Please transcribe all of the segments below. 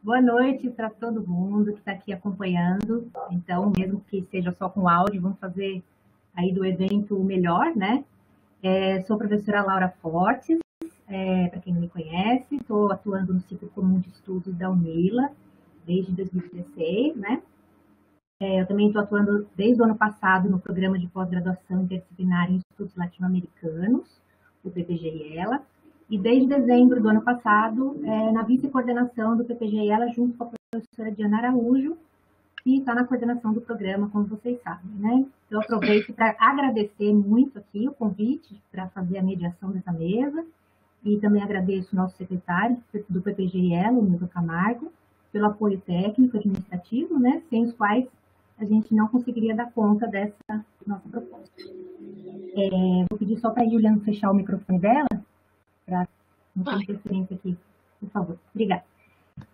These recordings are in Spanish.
Boa noite para todo mundo que está aqui acompanhando. Então, mesmo que seja só com áudio, vamos fazer aí do evento o melhor, né? Sou a professora Laura Fortes, para quem não me conhece, estou atuando no ciclo comum de estudos da UNILA desde 2016, né? Eu também estou atuando desde o ano passado no programa de pós-graduação interdisciplinar em estudos latino-americanos, o PPG-IELA, e desde dezembro do ano passado, na vice-coordenação do PPG-IELA, junto com a professora Diana Araújo, que está na coordenação do programa, como vocês sabem, né? Eu aproveito para agradecer muito aqui o convite para fazer a mediação dessa mesa, e também agradeço o nosso secretário do PPG-IELA, o Milton Camargo, pelo apoio técnico administrativo, né? Sem os quais a gente não conseguiria dar conta dessa nossa proposta. Vou pedir só para a Juliana fechar o microfone dela, para não ter interferência aqui, por favor. Obrigada.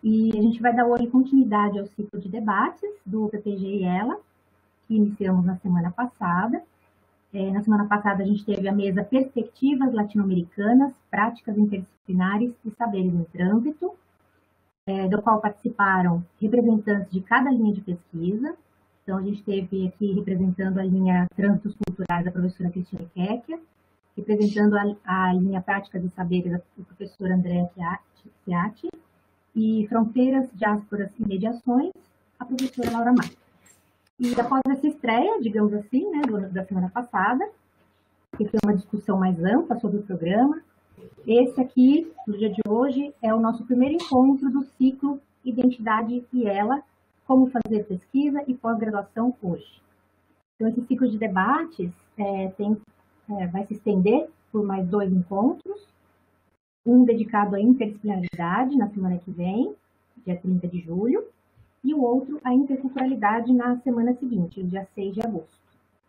E a gente vai dar hoje continuidade ao ciclo de debates do PPG-IELA, que iniciamos na semana passada. Na semana passada a gente teve a mesa Perspectivas Latino-Americanas, Práticas Interdisciplinares e Saberes em Trânsito, do qual participaram representantes de cada linha de pesquisa. Então, a gente teve aqui representando a linha Trânsitos Culturais, a professora Cristina Kekia, representando a linha Práticas e Saberes, o professor André Chiatti, e Fronteiras, Diásporas e Mediações, a professora Laura Marques. E após essa estreia, digamos assim, né, da semana passada, que foi uma discussão mais ampla sobre o programa, esse aqui, no dia de hoje, é o nosso primeiro encontro do ciclo Identidade e Ela, como fazer pesquisa e pós-graduação hoje. Então, esse ciclo de debates vai se estender por mais 2 encontros, um dedicado à interdisciplinaridade na semana que vem, dia 30 de julho, e o outro à interculturalidade na semana seguinte, dia 6 de agosto.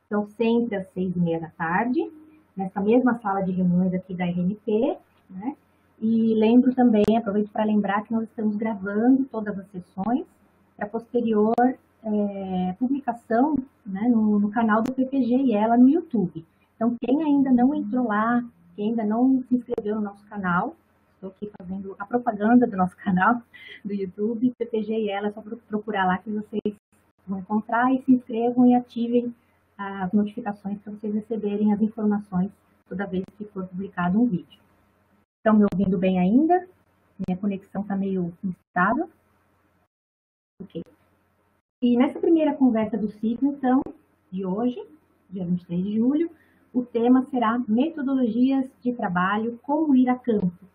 Então, sempre às 6h30 da tarde, nessa mesma sala de reuniões aqui da RNP, né? E lembro também, aproveito para lembrar que nós estamos gravando todas as sessões para posterior publicação, né, no canal do PPG-IELA no YouTube. Então, quem ainda não entrou lá, quem ainda não se inscreveu no nosso canal, estou aqui fazendo a propaganda do nosso canal do YouTube, PPG-IELA, é só procurar lá que vocês vão encontrar e se inscrevam e ativem as notificações para vocês receberem as informações toda vez que for publicado um vídeo. Estão me ouvindo bem ainda? Minha conexão está meio instável. Ok. E nessa primeira conversa do ciclo, então, de hoje, dia 23 de julho, o tema será metodologias de trabalho, como ir a campo.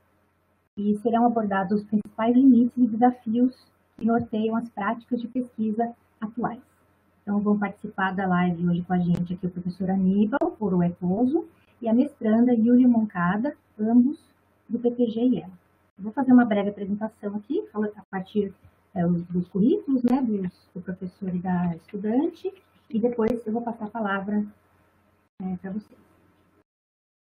E serão abordados os principais limites e desafios que norteiam as práticas de pesquisa atuais. Então, vão participar da live hoje com a gente aqui o professor Aníbal Oroeposo e a mestranda Yuli Moncada, ambos do PPG-IELA. Vou fazer uma breve apresentação aqui, a partir dos currículos, né, do professor e da estudante, e depois eu vou passar a palavra para vocês.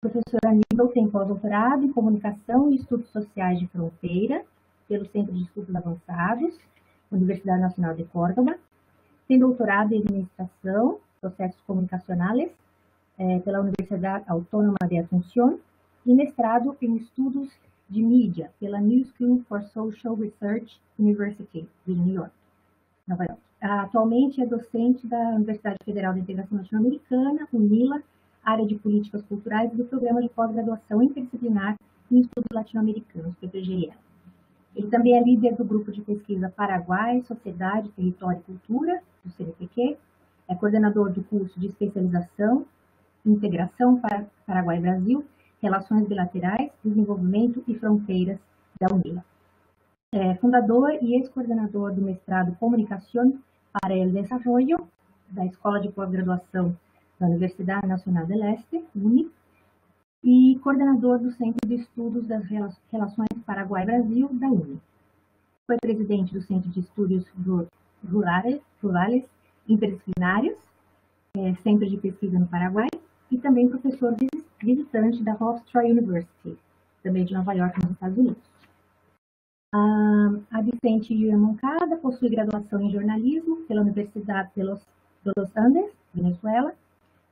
O professor Aníbal tem pós-doutorado em Comunicação e Estudos Sociais de Fronteira, pelo Centro de Estudos Avançados, Universidade Nacional de Córdoba. Tem doutorado em Administração, Processos Comunicacionales, pela Universidade Autônoma de Asunción, e mestrado em Estudos de Mídia, pela New School for Social Research University, de New York, Nova York. Atualmente é docente da Universidade Federal de Integração Latino-Americana, UNILA, área de Políticas Culturais e do Programa de Pós-Graduação Interdisciplinar em Estudos Latino-Americanos, PPG-IELA. Ele também é líder do Grupo de Pesquisa Paraguai, Sociedade, Território e Cultura, do CNPq, é coordenador do curso de especialização, Integração para Paraguai-Brasil, Relações Bilaterais, Desenvolvimento e Fronteiras da UNILA. É fundador e ex-coordenador do mestrado Comunicación para el Desarrollo, da Escola de Pós-Graduação da Universidade Nacional del Este, UNI, e coordenador do Centro de Estudos das Relações Paraguai-Brasil, da UNI. Foi presidente do Centro de Estudos Rurales Interdisciplinários, Centro de Pesquisa no Paraguai, e também professor visitante da Hofstra University, também de Nova York, nos Estados Unidos. A Vicente Yulia Moncada possui graduação em jornalismo pela Universidade de los Andes, Venezuela.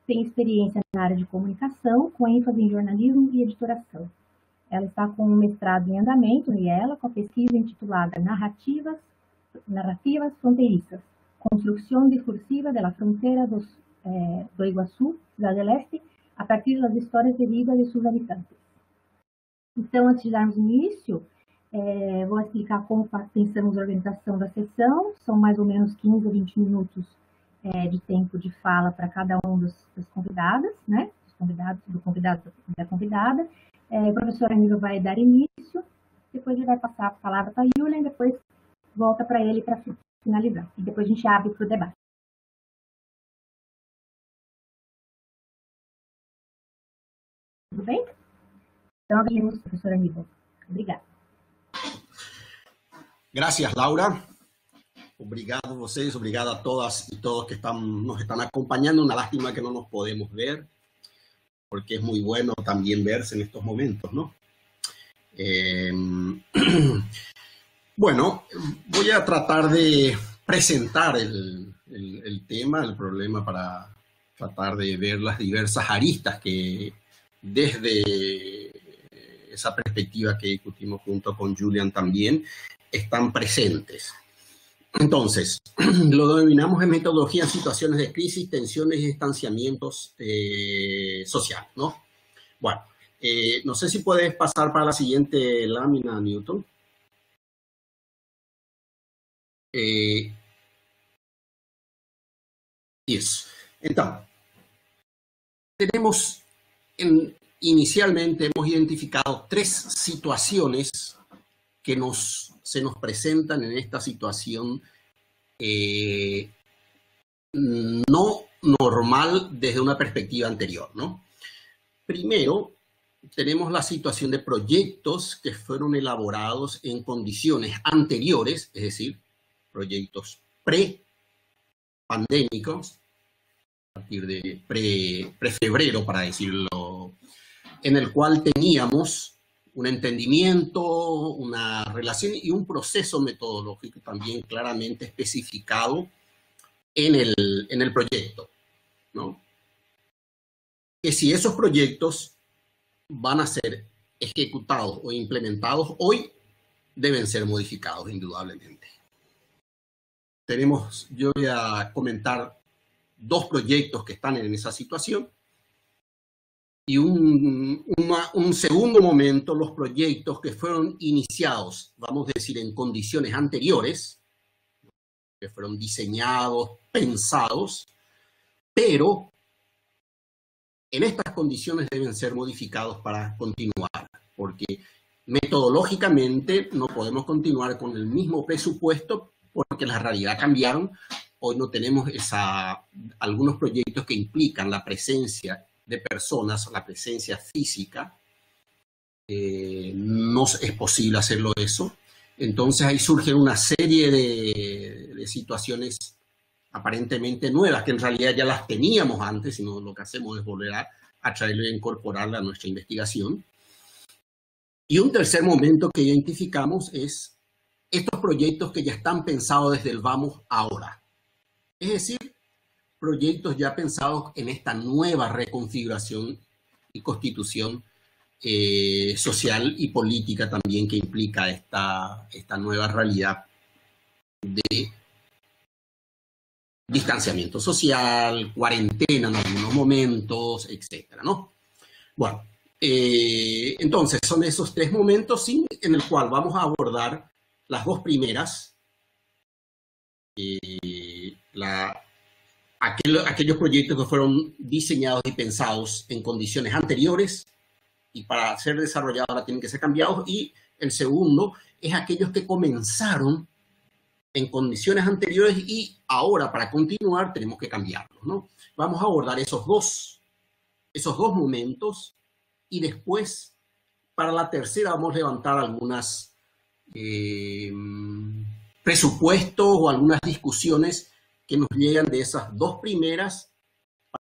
Tem experiência na área de comunicação, com ênfase em jornalismo e editoração. ela está com um mestrado em andamento, no IELA, com a pesquisa intitulada Narrativas Fronteiriças, Construção Discursiva da Fronteira do Iguaçu, Cidade Leste, a partir das histórias de vida de seus habitantes. Então, antes de darmos início, vou explicar como pensamos a organização da sessão. São mais ou menos 15 a 20 minutos de tempo de fala para cada um das convidadas, né? Do convidado da convidada. A professora Aníbal vai dar início, depois ele vai passar a palavra para a Yulia e depois volta para ele para finalizar. E depois a gente abre para o debate. Tudo bem? Então, abrimos, professora Aníbal. Obrigada. Gracias, Laura. Obrigado a vocês, obrigado a todas y todos que nos están acompañando. Una lástima que no nos podemos ver, porque es muy bueno también verse en estos momentos, ¿no? Bueno, voy a tratar de presentar el tema, el problema, para tratar de ver las diversas aristas que desde esa perspectiva que discutimos junto con Julian también están presentes. Entonces, lo denominamos en metodología en situaciones de crisis, tensiones y distanciamientos sociales, ¿no? Bueno, no sé si puedes pasar para la siguiente lámina, Newton. Eso. Entonces, inicialmente hemos identificado 3 situaciones que se nos presentan en esta situación no normal desde una perspectiva anterior, ¿no? Primero, tenemos la situación de proyectos que fueron elaborados en condiciones anteriores, es decir, proyectos pre-pandémicos, a partir de pre-febrero, para decirlo, en el cual teníamos un entendimiento, una relación y un proceso metodológico también claramente especificado en el proyecto, ¿no? Que si esos proyectos van a ser ejecutados o implementados hoy, deben ser modificados indudablemente. Yo voy a comentar 2 proyectos que están en esa situación. Y un segundo momento, los proyectos que fueron iniciados, vamos a decir, en condiciones anteriores, que fueron diseñados, pensados, pero en estas condiciones deben ser modificados para continuar, porque metodológicamente no podemos continuar con el mismo presupuesto porque la realidad cambiaron. Hoy no tenemos algunos proyectos que implican la presencia de personas, la presencia física, no es posible hacerlo eso. Entonces ahí surge una serie de situaciones aparentemente nuevas, que en realidad ya las teníamos antes, sino lo que hacemos es volver a traerlo e incorporarla a nuestra investigación. Y un tercer momento que identificamos es estos proyectos que ya están pensados desde el vamos ahora. Es decir, proyectos ya pensados en esta nueva reconfiguración y constitución social y política también que implica esta nueva realidad de distanciamiento social, cuarentena en algunos momentos, etcétera, ¿no? Bueno, entonces son esos 3 momentos en el cual vamos a abordar las 2 primeras, aquellos proyectos que fueron diseñados y pensados en condiciones anteriores y para ser desarrollados ahora tienen que ser cambiados, y el segundo es aquellos que comenzaron en condiciones anteriores y ahora para continuar tenemos que cambiarlos, ¿no? Vamos a abordar esos dos momentos y después para la tercera vamos a levantar algunas presupuestos o algunas discusiones que nos llegan de esas 2 primeras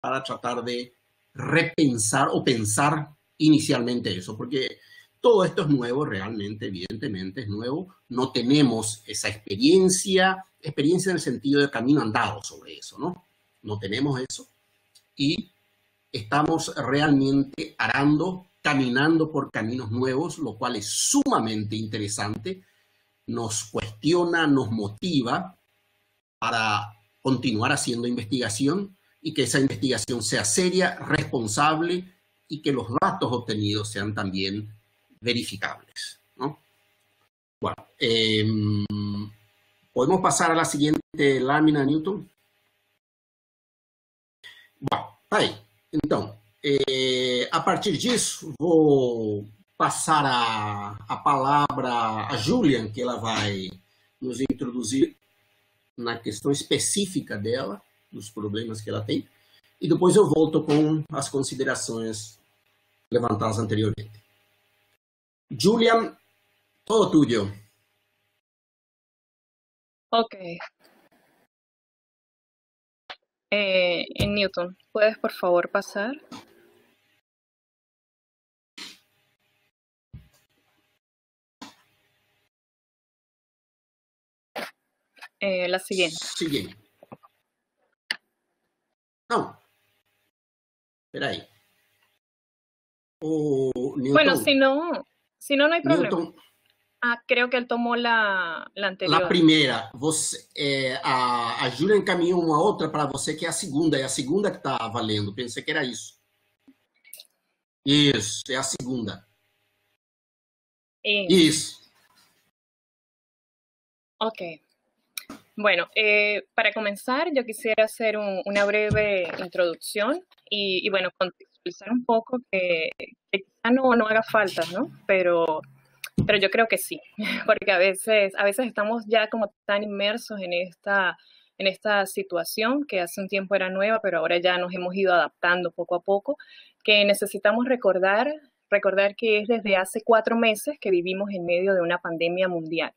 para tratar de repensar o pensar inicialmente eso, porque todo esto es nuevo realmente, evidentemente es nuevo, no tenemos esa experiencia en el sentido de camino andado sobre eso, ¿no? No tenemos eso y estamos realmente arando caminando por caminos nuevos, lo cual es sumamente interesante, nos cuestiona, nos motiva para continuar haciendo investigación y que esa investigación sea seria, responsable y que los datos obtenidos sean también verificables, ¿no? Bueno, podemos pasar a la siguiente lámina, Newton. Bom, tá aí. Então, a partir disso, vou passar a palavra a Julian, que ela vai nos introduzir na questão específica dela, dos problemas que ela tem, e depois eu volto com as considerações levantadas anteriormente. Julian, todo tuyo. Ok. En Newton, ¿puedes por favor pasar? La siguiente. Siguiente. Não. Espera aí. O Newton, Bueno, si no, no hay problema. Newton, Creo que él tomó la anterior. a primeira, a Júlia encaminhou uma outra para você, que é a segunda que está valendo. Pensei que era isso. Isso, é a segunda. Isso. Ok. Bueno, para comenzar, yo quisiera hacer una breve introducción y bueno, contextualizar un poco que quizá no haga falta, ¿no? Pero yo creo que sí, porque a veces estamos ya como tan inmersos en esta situación que hace un tiempo era nueva, pero ahora ya nos hemos ido adaptando poco a poco, que necesitamos recordar que es desde hace 4 meses que vivimos en medio de una pandemia mundial.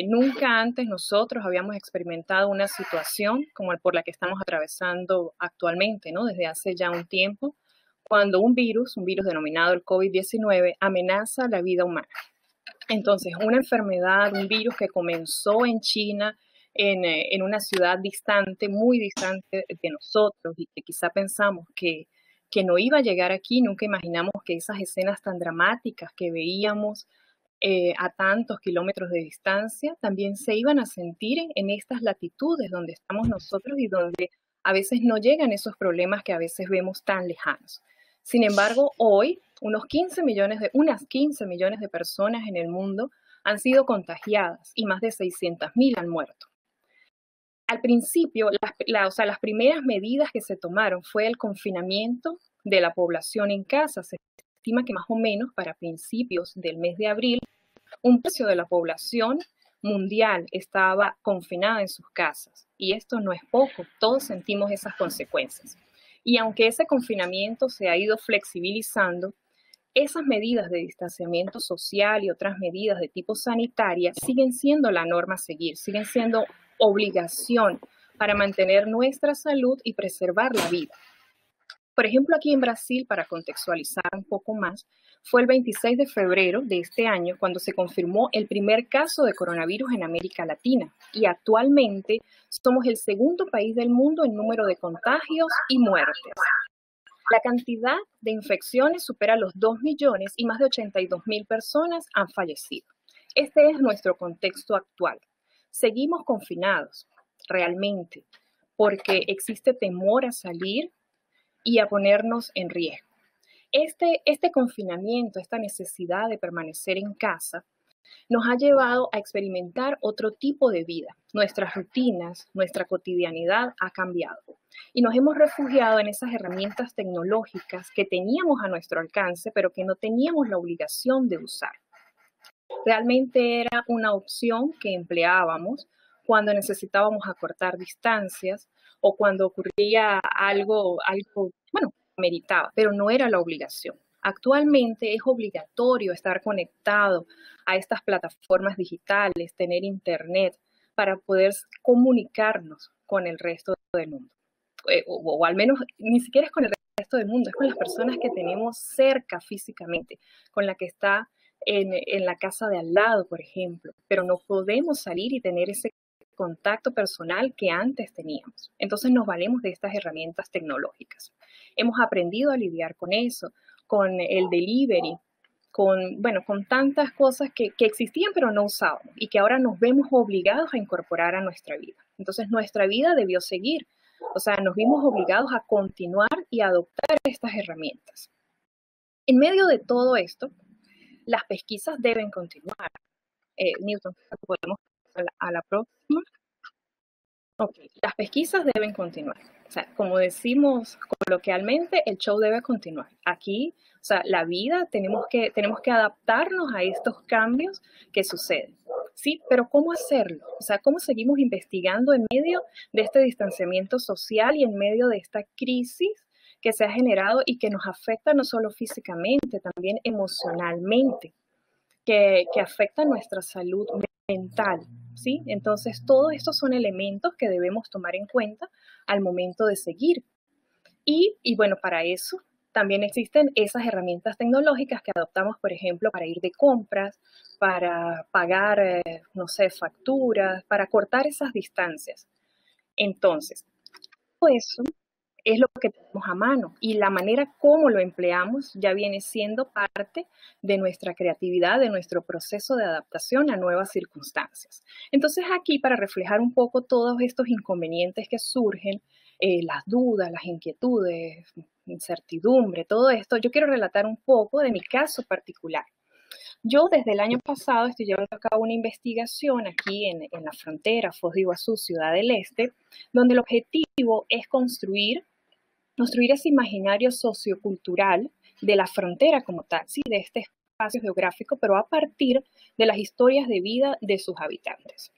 Nunca antes nosotros habíamos experimentado una situación como por la que estamos atravesando actualmente, ¿no? Desde hace ya un tiempo, cuando un virus denominado el COVID-19 amenaza la vida humana. Entonces, una enfermedad, un virus que comenzó en China, en una ciudad distante, muy distante de nosotros, y que quizá pensamos que no iba a llegar aquí, nunca imaginamos que esas escenas tan dramáticas que veíamos a tantos kilómetros de distancia también se iban a sentir en estas latitudes donde estamos nosotros y donde a veces no llegan esos problemas que a veces vemos tan lejanos. Sin embargo, hoy unas 15 millones de personas en el mundo han sido contagiadas y más de 600.000 han muerto. Al principio, las primeras medidas que se tomaron fue el confinamiento de la población en casa. Se estima que más o menos para principios del mes de abril, 1/3 de la población mundial estaba confinada en sus casas. Y esto no es poco, todos sentimos esas consecuencias. Y aunque ese confinamiento se ha ido flexibilizando, esas medidas de distanciamiento social y otras medidas de tipo sanitaria siguen siendo la norma a seguir, siguen siendo obligación para mantener nuestra salud y preservar la vida. Por ejemplo, aquí en Brasil, para contextualizar un poco más, fue el 26 de febrero de este año cuando se confirmó el primer caso de coronavirus en América Latina. Y actualmente somos el segundo país del mundo en número de contagios y muertes. La cantidad de infecciones supera los 2 millones y más de 82.000 personas han fallecido. Este es nuestro contexto actual. Seguimos confinados, realmente, porque existe temor a salir y a ponernos en riesgo. Este confinamiento, esta necesidad de permanecer en casa, nos ha llevado a experimentar otro tipo de vida. Nuestras rutinas, nuestra cotidianidad ha cambiado y nos hemos refugiado en esas herramientas tecnológicas que teníamos a nuestro alcance, pero que no teníamos la obligación de usar. Realmente era una opción que empleábamos cuando necesitábamos acortar distancias o cuando ocurría algo, bueno, meritaba, pero no era la obligación. Actualmente es obligatorio estar conectado a estas plataformas digitales, tener internet para poder comunicarnos con el resto del mundo. O al menos ni siquiera es con el resto del mundo, es con las personas que tenemos cerca físicamente, con la que está en la casa de al lado, por ejemplo, pero no podemos salir y tener ese contacto personal que antes teníamos. Entonces nos valemos de estas herramientas tecnológicas. Hemos aprendido a lidiar con eso. con el delivery, con tantas cosas que existían pero no usábamos y que ahora nos vemos obligados a incorporar a nuestra vida. Entonces nuestra vida debió seguir, o sea, nos vimos obligados a continuar y a adoptar estas herramientas. En medio de todo esto, las pesquisas deben continuar. Newton, ¿podemos pasar a la próxima? Ok, las pesquisas deben continuar. O sea, como decimos coloquialmente, el show debe continuar. Aquí, o sea, la vida, tenemos que adaptarnos a estos cambios que suceden. Sí, pero ¿cómo hacerlo? O sea, ¿cómo seguimos investigando en medio de este distanciamiento social y en medio de esta crisis que se ha generado y que nos afecta no solo físicamente, también emocionalmente, que afecta nuestra salud mental? ¿Sí? Entonces, todos estos son elementos que debemos tomar en cuenta al momento de seguir. Y bueno, para eso también existen esas herramientas tecnológicas que adoptamos, por ejemplo, para ir de compras, para pagar, no sé, facturas, para cortar esas distancias. Entonces, todo eso es lo que tenemos a mano y la manera como lo empleamos ya viene siendo parte de nuestra creatividad, de nuestro proceso de adaptación a nuevas circunstancias. Entonces aquí, para reflejar un poco todos estos inconvenientes que surgen, las dudas, las inquietudes, incertidumbre, todo esto, yo quiero relatar un poco de mi caso particular. Yo desde el año pasado estoy llevando a cabo una investigación aquí en la frontera Foz de Iguazú, Ciudad del Este, donde el objetivo es construir ese imaginario sociocultural de la frontera como tal, ¿sí? De este espacio geográfico, pero a partir de las historias de vida de sus habitantes.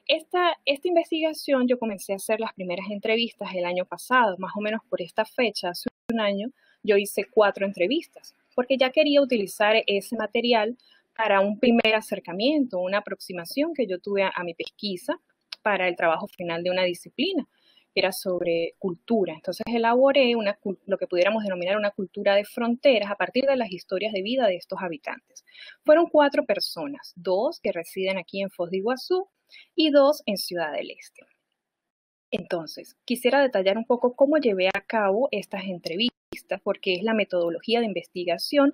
Esta investigación yo comencé a hacer las primeras entrevistas el año pasado, más o menos por esta fecha, hace un año, yo hice 4 entrevistas, porque ya quería utilizar ese material para un primer acercamiento, una aproximación que yo tuve a mi pesquisa para el trabajo final de una disciplina, que era sobre cultura. Entonces elaboré lo que pudiéramos denominar una cultura de fronteras a partir de las historias de vida de estos habitantes. Fueron 4 personas, 2 que residen aquí en Foz de Iguazú y 2 en Ciudad del Este. Entonces, quisiera detallar un poco cómo llevé a cabo estas entrevistas, porque es la metodología de investigación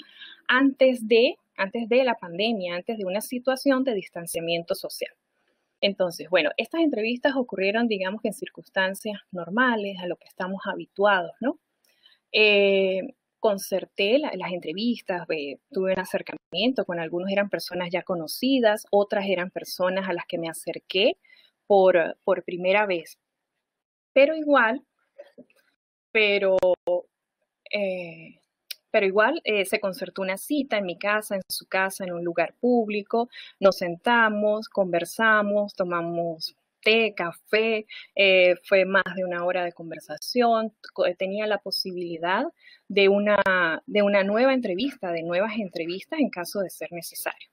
antes de la pandemia, antes de una situación de distanciamiento social. Entonces, bueno, estas entrevistas ocurrieron, digamos que en circunstancias normales, a lo que estamos habituados, ¿no? Concerté las entrevistas, tuve un acercamiento con algunos, eran personas ya conocidas, otras eran personas a las que me acerqué por primera vez. Pero igual se concertó una cita en mi casa, en su casa, en un lugar público. Nos sentamos, conversamos, tomamos té, café, fue más de 1 hora de conversación. Tenía la posibilidad de una nueva entrevista, de nuevas entrevistas en caso de ser necesario.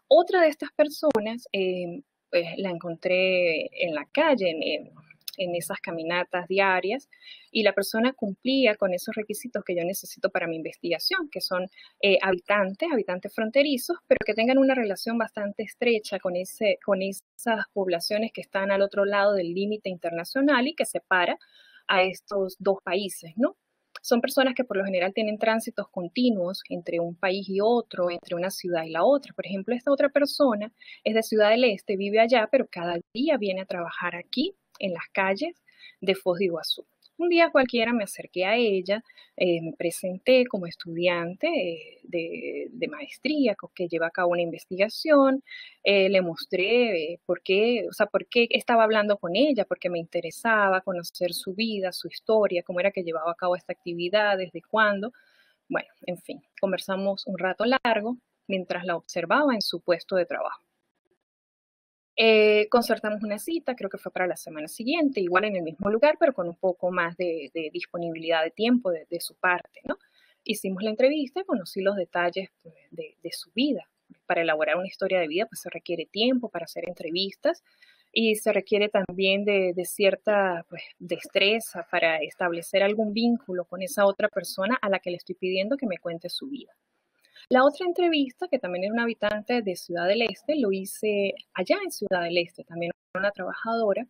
Otra de estas personas pues, la encontré en la calle, en esas caminatas diarias, y la persona cumplía con esos requisitos que yo necesito para mi investigación, que son habitantes fronterizos, pero que tengan una relación bastante estrecha con esas poblaciones que están al otro lado del límite internacional y que separa a estos 2 países, ¿no? Son personas que por lo general tienen tránsitos continuos entre un país y otro, entre una ciudad y la otra. Por ejemplo, esta otra persona es de Ciudad del Este, vive allá, pero cada día viene a trabajar aquí en las calles de Foz de Iguazú. Un día cualquiera me acerqué a ella, me presenté como estudiante de maestría que lleva a cabo una investigación, le mostré por qué estaba hablando con ella, porque me interesaba conocer su vida, su historia, cómo era que llevaba a cabo esta actividad, desde cuándo. Bueno, en fin, conversamos un rato largo mientras la observaba en su puesto de trabajo. Concertamos una cita, creo que fue para la semana siguiente, igual en el mismo lugar, pero con un poco más de disponibilidad de tiempo de su parte, ¿no? Hicimos la entrevista, conocí los detalles pues, de su vida. Para elaborar una historia de vida, pues se requiere tiempo para hacer entrevistas y se requiere también de cierta pues, destreza para establecer algún vínculo con esa otra persona a la que le estoy pidiendo que me cuente su vida. La otra entrevista, que también era una habitante de Ciudad del Este, lo hice allá en Ciudad del Este, también una trabajadora.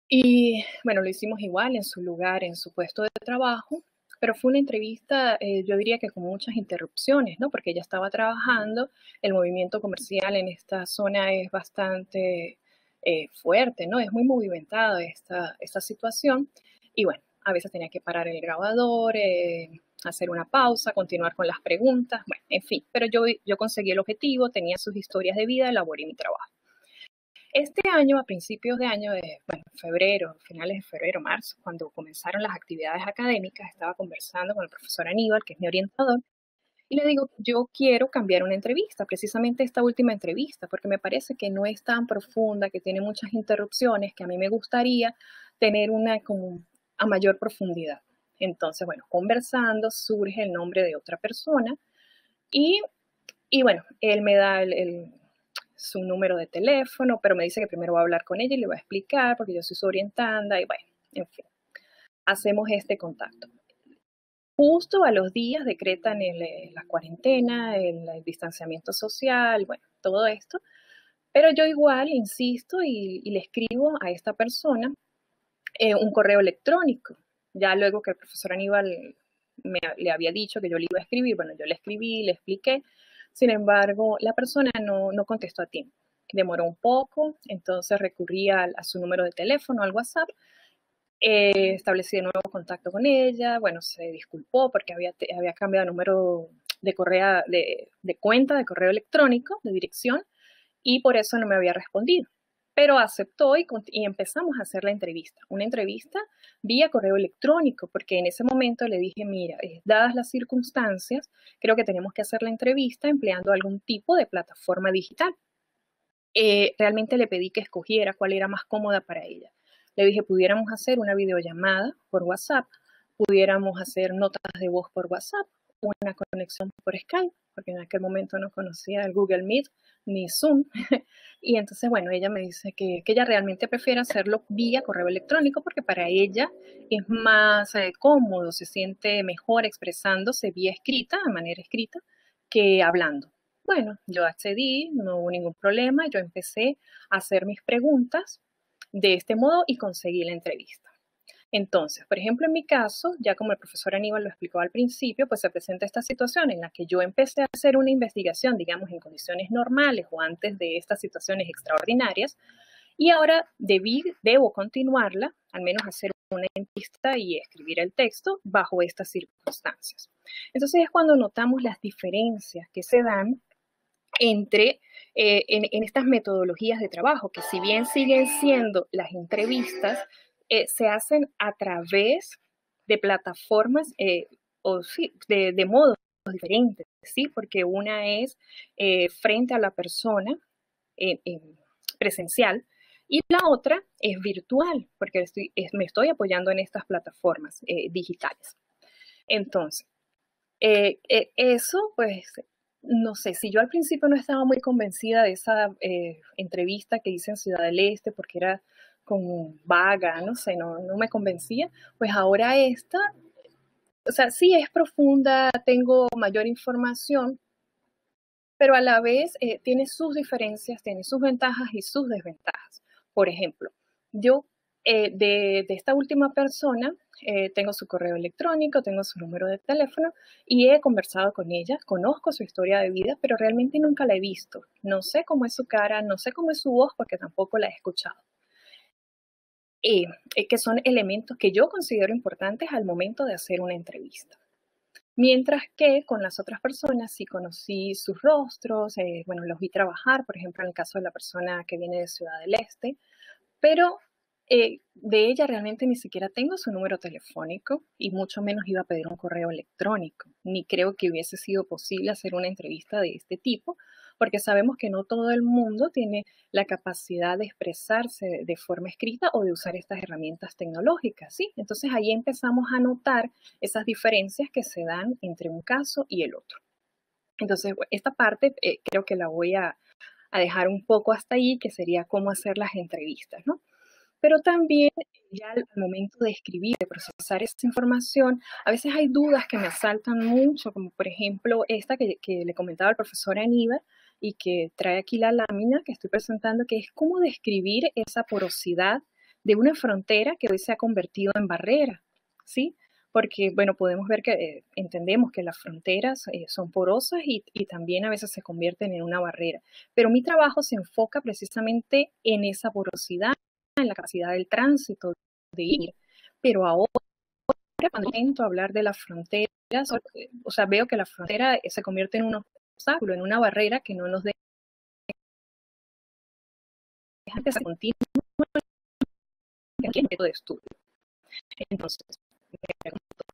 Y bueno, lo hicimos igual en su lugar, en su puesto de trabajo, pero fue una entrevista, yo diría que con muchas interrupciones, ¿no? Porque ella estaba trabajando, el movimiento comercial en esta zona es bastante fuerte, ¿no? Es muy movimentada esta situación, y bueno, a veces tenía que parar el grabador, hacer una pausa, continuar con las preguntas, bueno, en fin, pero yo conseguí el objetivo, tenía sus historias de vida, elaboré mi trabajo. Este año, a principios de año, bueno, febrero, finales de febrero, marzo, cuando comenzaron las actividades académicas, estaba conversando con el profesor Aníbal, que es mi orientador, y le digo, yo quiero cambiar una entrevista, precisamente esta última entrevista, porque me parece que no es tan profunda, que tiene muchas interrupciones, que a mí me gustaría tener una como a mayor profundidad. Entonces, bueno, conversando surge el nombre de otra persona y bueno, él me da su número de teléfono, pero me dice que primero va a hablar con ella y le va a explicar porque yo soy su orientanda y bueno, en fin, hacemos este contacto. Justo a los días decretan la cuarentena, el distanciamiento social, bueno, todo esto, pero yo igual insisto y le escribo a esta persona un correo electrónico. Ya luego que el profesor Aníbal le había dicho que yo le iba a escribir, bueno, yo le escribí, le expliqué. Sin embargo, la persona no contestó a tiempo. Demoró un poco, entonces recurrí a su número de teléfono, al WhatsApp. Establecí de nuevo contacto con ella. Bueno, se disculpó porque había cambiado el número de cuenta de correo electrónico, de dirección, y por eso no me había respondido. Pero aceptó y empezamos a hacer la entrevista. Una entrevista vía correo electrónico, porque en ese momento le dije, mira, dadas las circunstancias, creo que tenemos que hacer la entrevista empleando algún tipo de plataforma digital. Realmente le pedí que escogiera cuál era más cómoda para ella. Le dije, pudiéramos hacer una videollamada por WhatsApp, pudiéramos hacer notas de voz por WhatsApp, una conexión por Skype, porque en aquel momento no conocía el Google Meet ni Zoom. Y entonces, bueno, ella me dice que ella realmente prefiere hacerlo vía correo electrónico porque para ella es más cómodo, se siente mejor expresándose vía escrita, de manera escrita, que hablando. Bueno, yo accedí, no hubo ningún problema, yo empecé a hacer mis preguntas de este modo y conseguí la entrevista. Entonces, por ejemplo, en mi caso, ya como el profesor Aníbal lo explicó al principio, pues se presenta esta situación en la que yo empecé a hacer una investigación, digamos, en condiciones normales o antes de estas situaciones extraordinarias, y ahora debo continuarla, al menos hacer una entrevista y escribir el texto bajo estas circunstancias. Entonces es cuando notamos las diferencias que se dan entre en estas metodologías de trabajo, que si bien siguen siendo las entrevistas, se hacen a través de plataformas o sí, de modos diferentes, ¿sí? Porque una es frente a la persona presencial y la otra es virtual, porque me estoy apoyando en estas plataformas digitales. Entonces, eso, pues, no sé, si yo al principio no estaba muy convencida de esa entrevista que hice en Ciudad del Este, porque era como vaga, no sé, no me convencía, pues ahora esta, o sea, sí es profunda, tengo mayor información, pero a la vez tiene sus diferencias, tiene sus ventajas y sus desventajas. Por ejemplo, yo de esta última persona tengo su correo electrónico, tengo su número de teléfono y he conversado con ella, conozco su historia de vida, pero realmente nunca la he visto. No sé cómo es su cara, no sé cómo es su voz porque tampoco la he escuchado. Que son elementos que yo considero importantes al momento de hacer una entrevista. Mientras que con las otras personas sí conocí sus rostros, bueno, los vi trabajar, por ejemplo, en el caso de la persona que viene de Ciudad del Este, pero de ella realmente ni siquiera tengo su número telefónico y mucho menos iba a pedir un correo electrónico, ni creo que hubiese sido posible hacer una entrevista de este tipo, porque sabemos que no todo el mundo tiene la capacidad de expresarse de forma escrita o de usar estas herramientas tecnológicas, ¿sí? Entonces ahí empezamos a notar esas diferencias que se dan entre un caso y el otro. Entonces, esta parte creo que la voy a dejar un poco hasta ahí, que sería cómo hacer las entrevistas, ¿no? Pero también ya al momento de escribir, de procesar esa información, a veces hay dudas que me asaltan mucho, como por ejemplo esta que le comentaba al profesor Aníbal y que trae aquí la lámina que estoy presentando, que es cómo describir esa porosidad de una frontera que hoy se ha convertido en barrera, ¿sí? porque, bueno, podemos ver que entendemos que las fronteras son porosas y también a veces se convierten en una barrera. Pero mi trabajo se enfoca precisamente en esa porosidad, en la capacidad del tránsito de ir. Pero ahora, cuando intento hablar de las fronteras, o sea, veo que la frontera se convierte en un obstáculo, en una barrera que no nos deja que continúe el método de estudio. Entonces,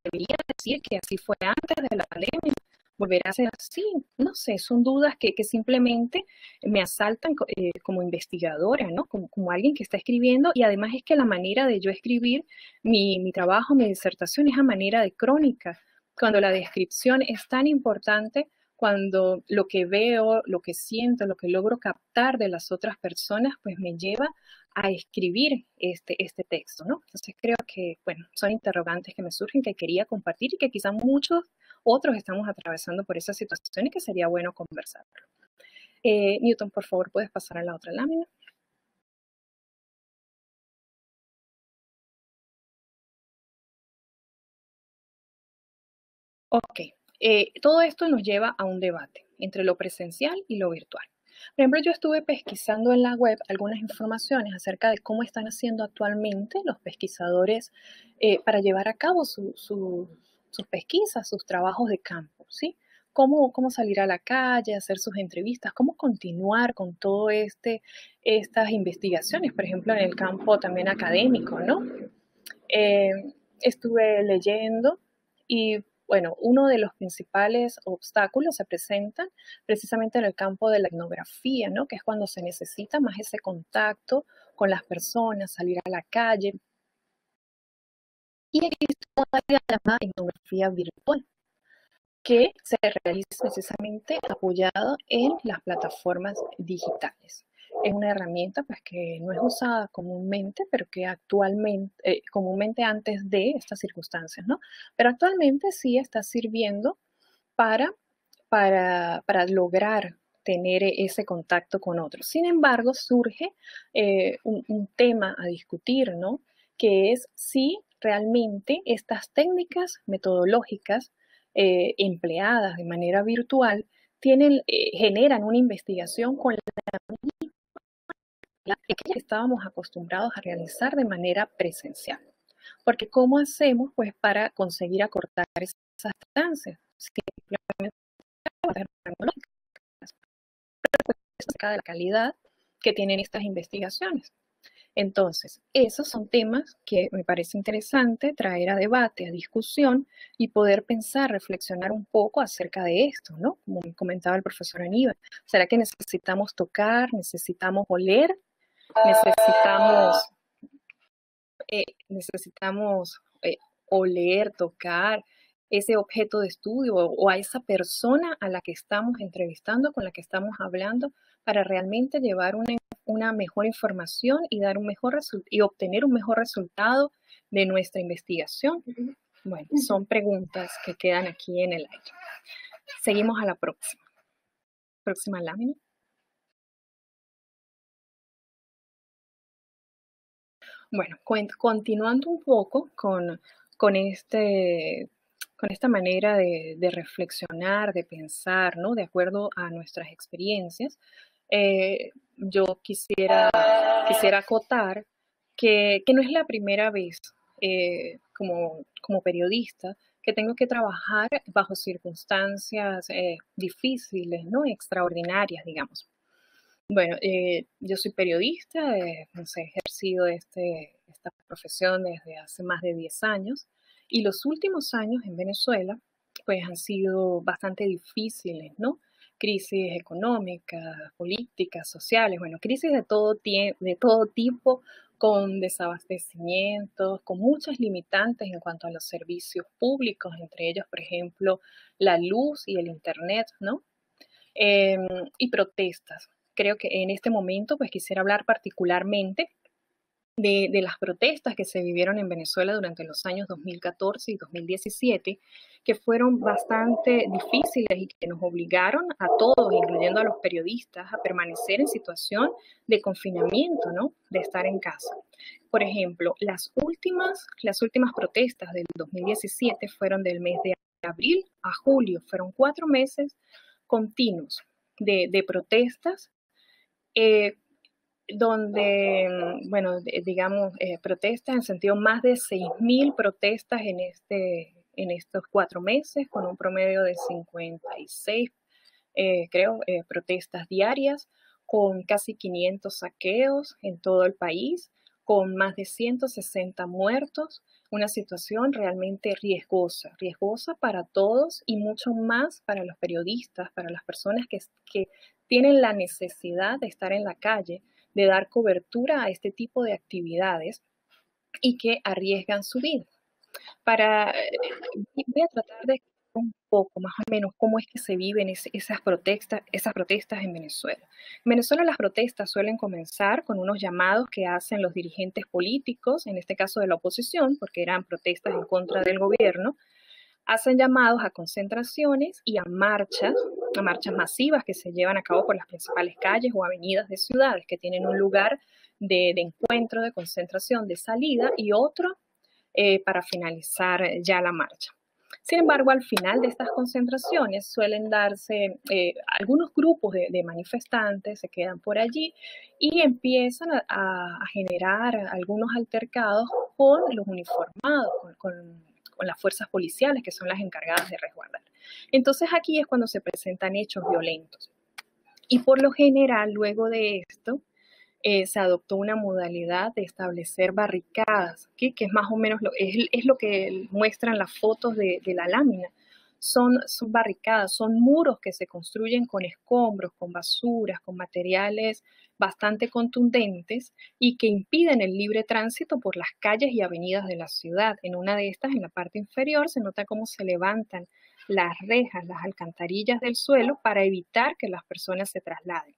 debería decir que así fue antes de la pandemia, volverá a ser así, no sé, son dudas que simplemente me asaltan como investigadora, ¿no? Como alguien que está escribiendo, y además es que la manera de yo escribir mi trabajo, mi disertación, es a manera de crónica, cuando la descripción es tan importante, cuando lo que veo, lo que siento, lo que logro captar de las otras personas, pues me lleva a escribir este texto, ¿no? Entonces creo que, bueno, son interrogantes que me surgen, que quería compartir y que quizás muchos otros estamos atravesando por esa situación y que sería bueno conversarlo. Newton, por favor, ¿puedes pasar a la otra lámina? Ok, todo esto nos lleva a un debate entre lo presencial y lo virtual. Por ejemplo, yo estuve pesquisando en la web algunas informaciones acerca de cómo están haciendo actualmente los pesquisadores para llevar a cabo sus pesquisas, sus trabajos de campo, ¿sí? Cómo salir a la calle, hacer sus entrevistas, cómo continuar con todo estas investigaciones, por ejemplo, en el campo también académico, ¿no? Estuve leyendo y bueno, uno de los principales obstáculos se presentan precisamente en el campo de la etnografía, ¿no? Que es cuando se necesita más ese contacto con las personas, salir a la calle. Y existe una llamada etnografía virtual, que se realiza precisamente apoyado en las plataformas digitales. Es una herramienta pues, que no es usada comúnmente, pero que actualmente, comúnmente antes de estas circunstancias, ¿no? Pero actualmente sí está sirviendo para lograr tener ese contacto con otros. Sin embargo, surge un tema a discutir, ¿no? Que es si realmente estas técnicas metodológicas empleadas de manera virtual generan una investigación con la que estábamos acostumbrados a realizar de manera presencial. Porque ¿cómo hacemos pues para conseguir acortar esas distancias? Simplemente acerca de la calidad que tienen estas investigaciones. Entonces, esos son temas que me parece interesante traer a debate, a discusión y poder pensar, reflexionar un poco acerca de esto, ¿no? Como me comentaba el profesor Aníbal. ¿Será que necesitamos tocar, necesitamos oler, necesitamos oler, tocar ese objeto de estudio o a esa persona a la que estamos entrevistando, con la que estamos hablando, para realmente llevar una mejor información y dar y obtener un mejor resultado de nuestra investigación? Bueno, son preguntas que quedan aquí en el aire. Seguimos a la próxima. Próxima lámina. Bueno, continuando un poco con esta manera de reflexionar, de pensar, ¿no? De acuerdo a nuestras experiencias, yo quisiera acotar que no es la primera vez como periodista que tengo que trabajar bajo circunstancias difíciles, ¿no? Extraordinarias, digamos. Bueno, yo soy periodista, no sé, he ejercido esta profesión desde hace más de 10 años y los últimos años en Venezuela pues han sido bastante difíciles, ¿no? Crisis económicas, políticas, sociales, bueno, crisis de todo tipo, con desabastecimientos, con muchas limitantes en cuanto a los servicios públicos, entre ellos, por ejemplo, la luz y el internet, ¿no? Y protestas. Creo que en este momento pues quisiera hablar particularmente de las protestas que se vivieron en Venezuela durante los años 2014 y 2017, que fueron bastante difíciles y que nos obligaron a todos, incluyendo a los periodistas, a permanecer en situación de confinamiento, ¿no? De estar en casa. Por ejemplo, las últimas protestas del 2017 fueron del mes de abril a julio, fueron 4 meses continuos de protestas, donde, bueno, digamos, protestas en sentido más de 6.000 protestas en estos 4 meses, con un promedio de 56, protestas diarias, con casi 500 saqueos en todo el país, con más de 160 muertos, una situación realmente riesgosa para todos y mucho más para los periodistas, para las personas que tienen la necesidad de estar en la calle, de dar cobertura a este tipo de actividades y que arriesgan su vida. Voy a tratar de un poco más o menos cómo es que se viven esas protestas en Venezuela. En Venezuela las protestas suelen comenzar con unos llamados que hacen los dirigentes políticos, en este caso de la oposición, porque eran protestas en contra del gobierno, hacen llamados a concentraciones y a marchas masivas que se llevan a cabo por las principales calles o avenidas de ciudades que tienen un lugar de encuentro, de concentración, de salida y otro para finalizar ya la marcha. Sin embargo, al final de estas concentraciones suelen darse algunos grupos de manifestantes, se quedan por allí y empiezan a generar algunos altercados con los uniformados, con las fuerzas policiales, que son las encargadas de resguardar. Entonces aquí es cuando se presentan hechos violentos. Y por lo general, luego de esto, se adoptó una modalidad de establecer barricadas, ¿sí? Que es más o menos es lo que muestran las fotos de la lámina. Son barricadas, son muros que se construyen con escombros, con basuras, con materiales bastante contundentes y que impiden el libre tránsito por las calles y avenidas de la ciudad. En una de estas, en la parte inferior, se nota cómo se levantan las rejas, las alcantarillas del suelo para evitar que las personas se trasladen.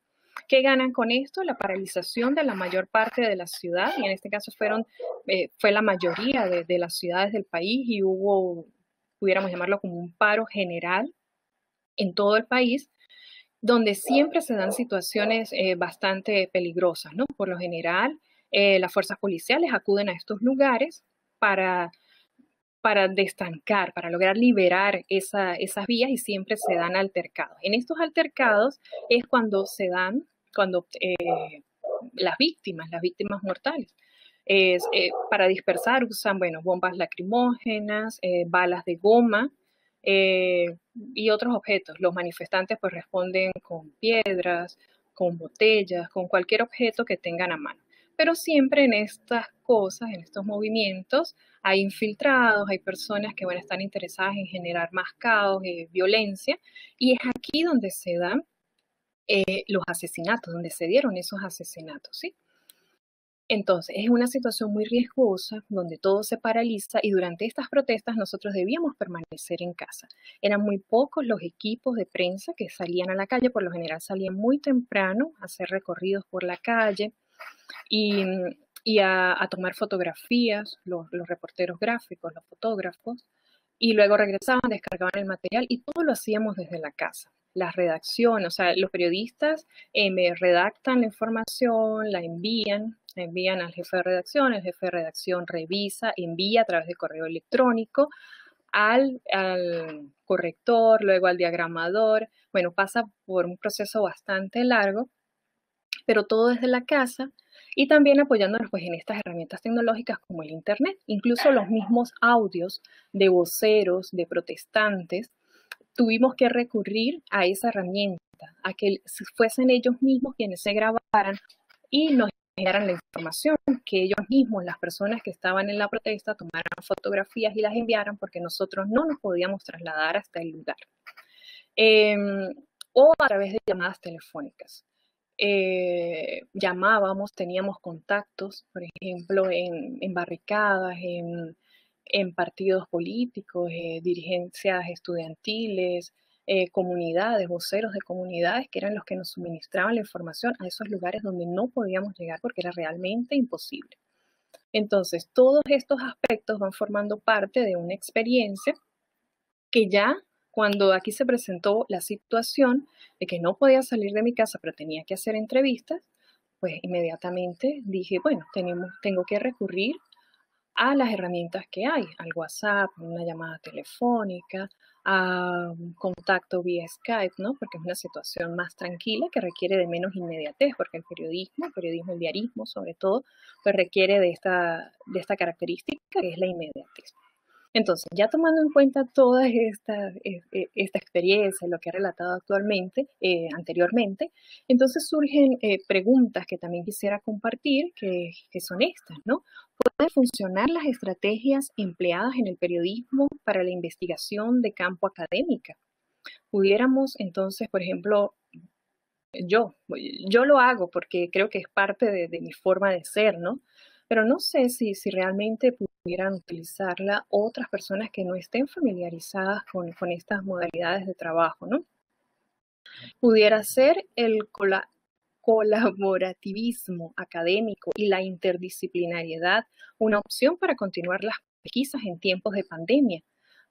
¿Qué ganan con esto? La paralización de la mayor parte de la ciudad, y en este caso fue la mayoría de las ciudades del país y hubo, pudiéramos llamarlo como un paro general en todo el país, donde siempre se dan situaciones bastante peligrosas, ¿no? Por lo general, las fuerzas policiales acuden a estos lugares para destancar, para lograr liberar esas vías y siempre se dan altercados. En estos altercados es cuando las víctimas mortales, para dispersar usan, bueno, bombas lacrimógenas, balas de goma y otros objetos. Los manifestantes pues responden con piedras, con botellas, con cualquier objeto que tengan a mano. Pero siempre en estas cosas, en estos movimientos, hay infiltrados, hay personas que están interesadas en generar más caos, violencia, y es aquí donde se dan los asesinatos, donde se dieron esos asesinatos, ¿sí? Entonces, es una situación muy riesgosa, donde todo se paraliza y durante estas protestas nosotros debíamos permanecer en casa. Eran muy pocos los equipos de prensa que salían a la calle, por lo general salían muy temprano a hacer recorridos por la calle y a tomar fotografías, los reporteros gráficos, los fotógrafos, y luego regresaban, descargaban el material y todo lo hacíamos desde la casa. La redacción, o sea, los periodistas me redactan la información, la envían al jefe de redacción, el jefe de redacción revisa, envía a través de correo electrónico al corrector, luego al diagramador. Bueno, pasa por un proceso bastante largo, pero todo desde la casa y también apoyándonos pues en estas herramientas tecnológicas como el Internet. Incluso los mismos audios de voceros, de protestantes, tuvimos que recurrir a esa herramienta, a que fuesen ellos mismos quienes se grabaran y nos enviaran la información, que ellos mismos, las personas que estaban en la protesta, tomaran fotografías y las enviaran porque nosotros no nos podíamos trasladar hasta el lugar. O a través de llamadas telefónicas. Llamábamos, teníamos contactos, por ejemplo, en barricadas, en partidos políticos, dirigencias estudiantiles, comunidades, voceros de comunidades, que eran los que nos suministraban la información a esos lugares donde no podíamos llegar porque era realmente imposible. Entonces, todos estos aspectos van formando parte de una experiencia que ya cuando aquí se presentó la situación de que no podía salir de mi casa, pero tenía que hacer entrevistas, pues inmediatamente dije, bueno, tengo que recurrir a las herramientas que hay, al WhatsApp, una llamada telefónica, a un contacto vía Skype, ¿no? Porque es una situación más tranquila que requiere de menos inmediatez, porque el periodismo, el diarismo sobre todo, pues requiere de esta característica que es la inmediatez. Entonces, ya tomando en cuenta toda esta experiencia, lo que he relatado anteriormente, entonces surgen preguntas que también quisiera compartir, que son estas, ¿no? ¿Pueden funcionar las estrategias empleadas en el periodismo para la investigación de campo académica? Pudiéramos entonces, por ejemplo, yo lo hago porque creo que es parte de mi forma de ser, ¿no? Pero no sé si realmente pudieran utilizarla otras personas que no estén familiarizadas con estas modalidades de trabajo, ¿no? Pudiera ser el colaborativismo académico y la interdisciplinariedad una opción para continuar las pesquisas en tiempos de pandemia.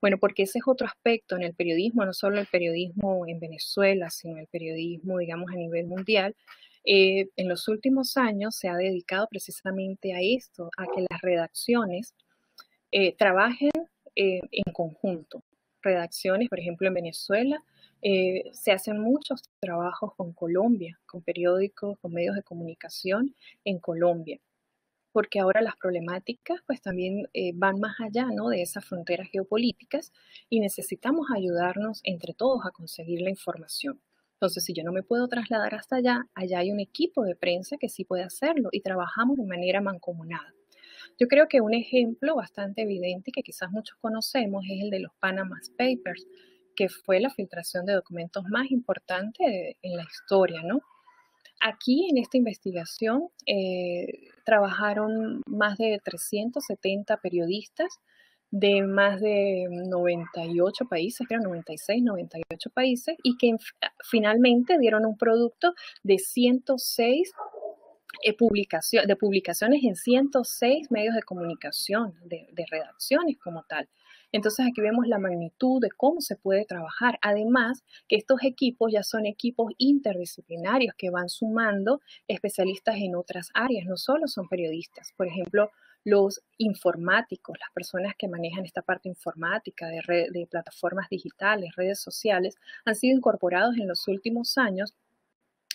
Bueno, porque ese es otro aspecto en el periodismo, no solo el periodismo en Venezuela, sino el periodismo, digamos, a nivel mundial. En los últimos años se ha dedicado precisamente a esto, a que las redacciones trabajen en conjunto. Redacciones, por ejemplo, en Venezuela, se hacen muchos trabajos con Colombia, con periódicos, con medios de comunicación en Colombia, porque ahora las problemáticas pues también van más allá, ¿no?, de esas fronteras geopolíticas y necesitamos ayudarnos entre todos a conseguir la información. Entonces, si yo no me puedo trasladar hasta allá, allá hay un equipo de prensa que sí puede hacerlo y trabajamos de manera mancomunada. Yo creo que un ejemplo bastante evidente que quizás muchos conocemos es el de los Panama Papers, que fue la filtración de documentos más importante en la historia, ¿no? Aquí en esta investigación trabajaron más de 370 periodistas de más de 98 países, creo 96, 98 países, y que finalmente dieron un producto de 106 publicaciones en 106 medios de comunicación, de redacciones como tal. Entonces aquí vemos la magnitud de cómo se puede trabajar. Además, que estos equipos ya son equipos interdisciplinarios que van sumando especialistas en otras áreas, no solo son periodistas. Por ejemplo, los informáticos, las personas que manejan esta parte informática de plataformas digitales, redes sociales, han sido incorporados en los últimos años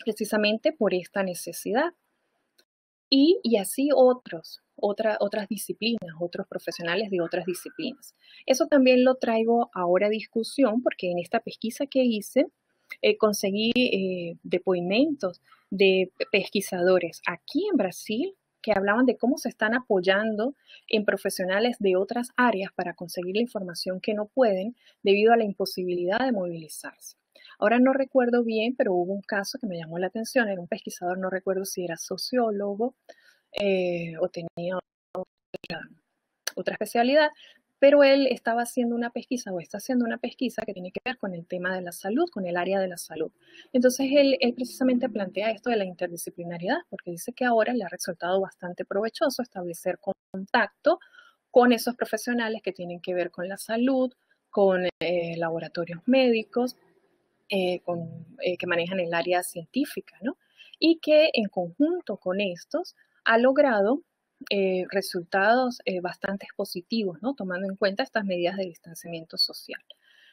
precisamente por esta necesidad. Y así otras disciplinas, otros profesionales de otras disciplinas. Eso también lo traigo ahora a discusión porque en esta pesquisa que hice conseguí depoimentos de pesquisadores aquí en Brasil que hablaban de cómo se están apoyando en profesionales de otras áreas para conseguir la información que no pueden debido a la imposibilidad de movilizarse. Ahora no recuerdo bien, pero hubo un caso que me llamó la atención, era un pesquisador, no recuerdo si era sociólogo o tenía otra especialidad, pero él estaba haciendo una pesquisa o está haciendo una pesquisa que tiene que ver con el tema de la salud, con el área de la salud. Entonces él precisamente plantea esto de la interdisciplinariedad, porque dice que ahora le ha resultado bastante provechoso establecer contacto con esos profesionales que tienen que ver con la salud, con laboratorios médicos, que manejan el área científica, ¿no? Y que en conjunto con estos ha logrado resultados bastante positivos, ¿no?, tomando en cuenta estas medidas de distanciamiento social.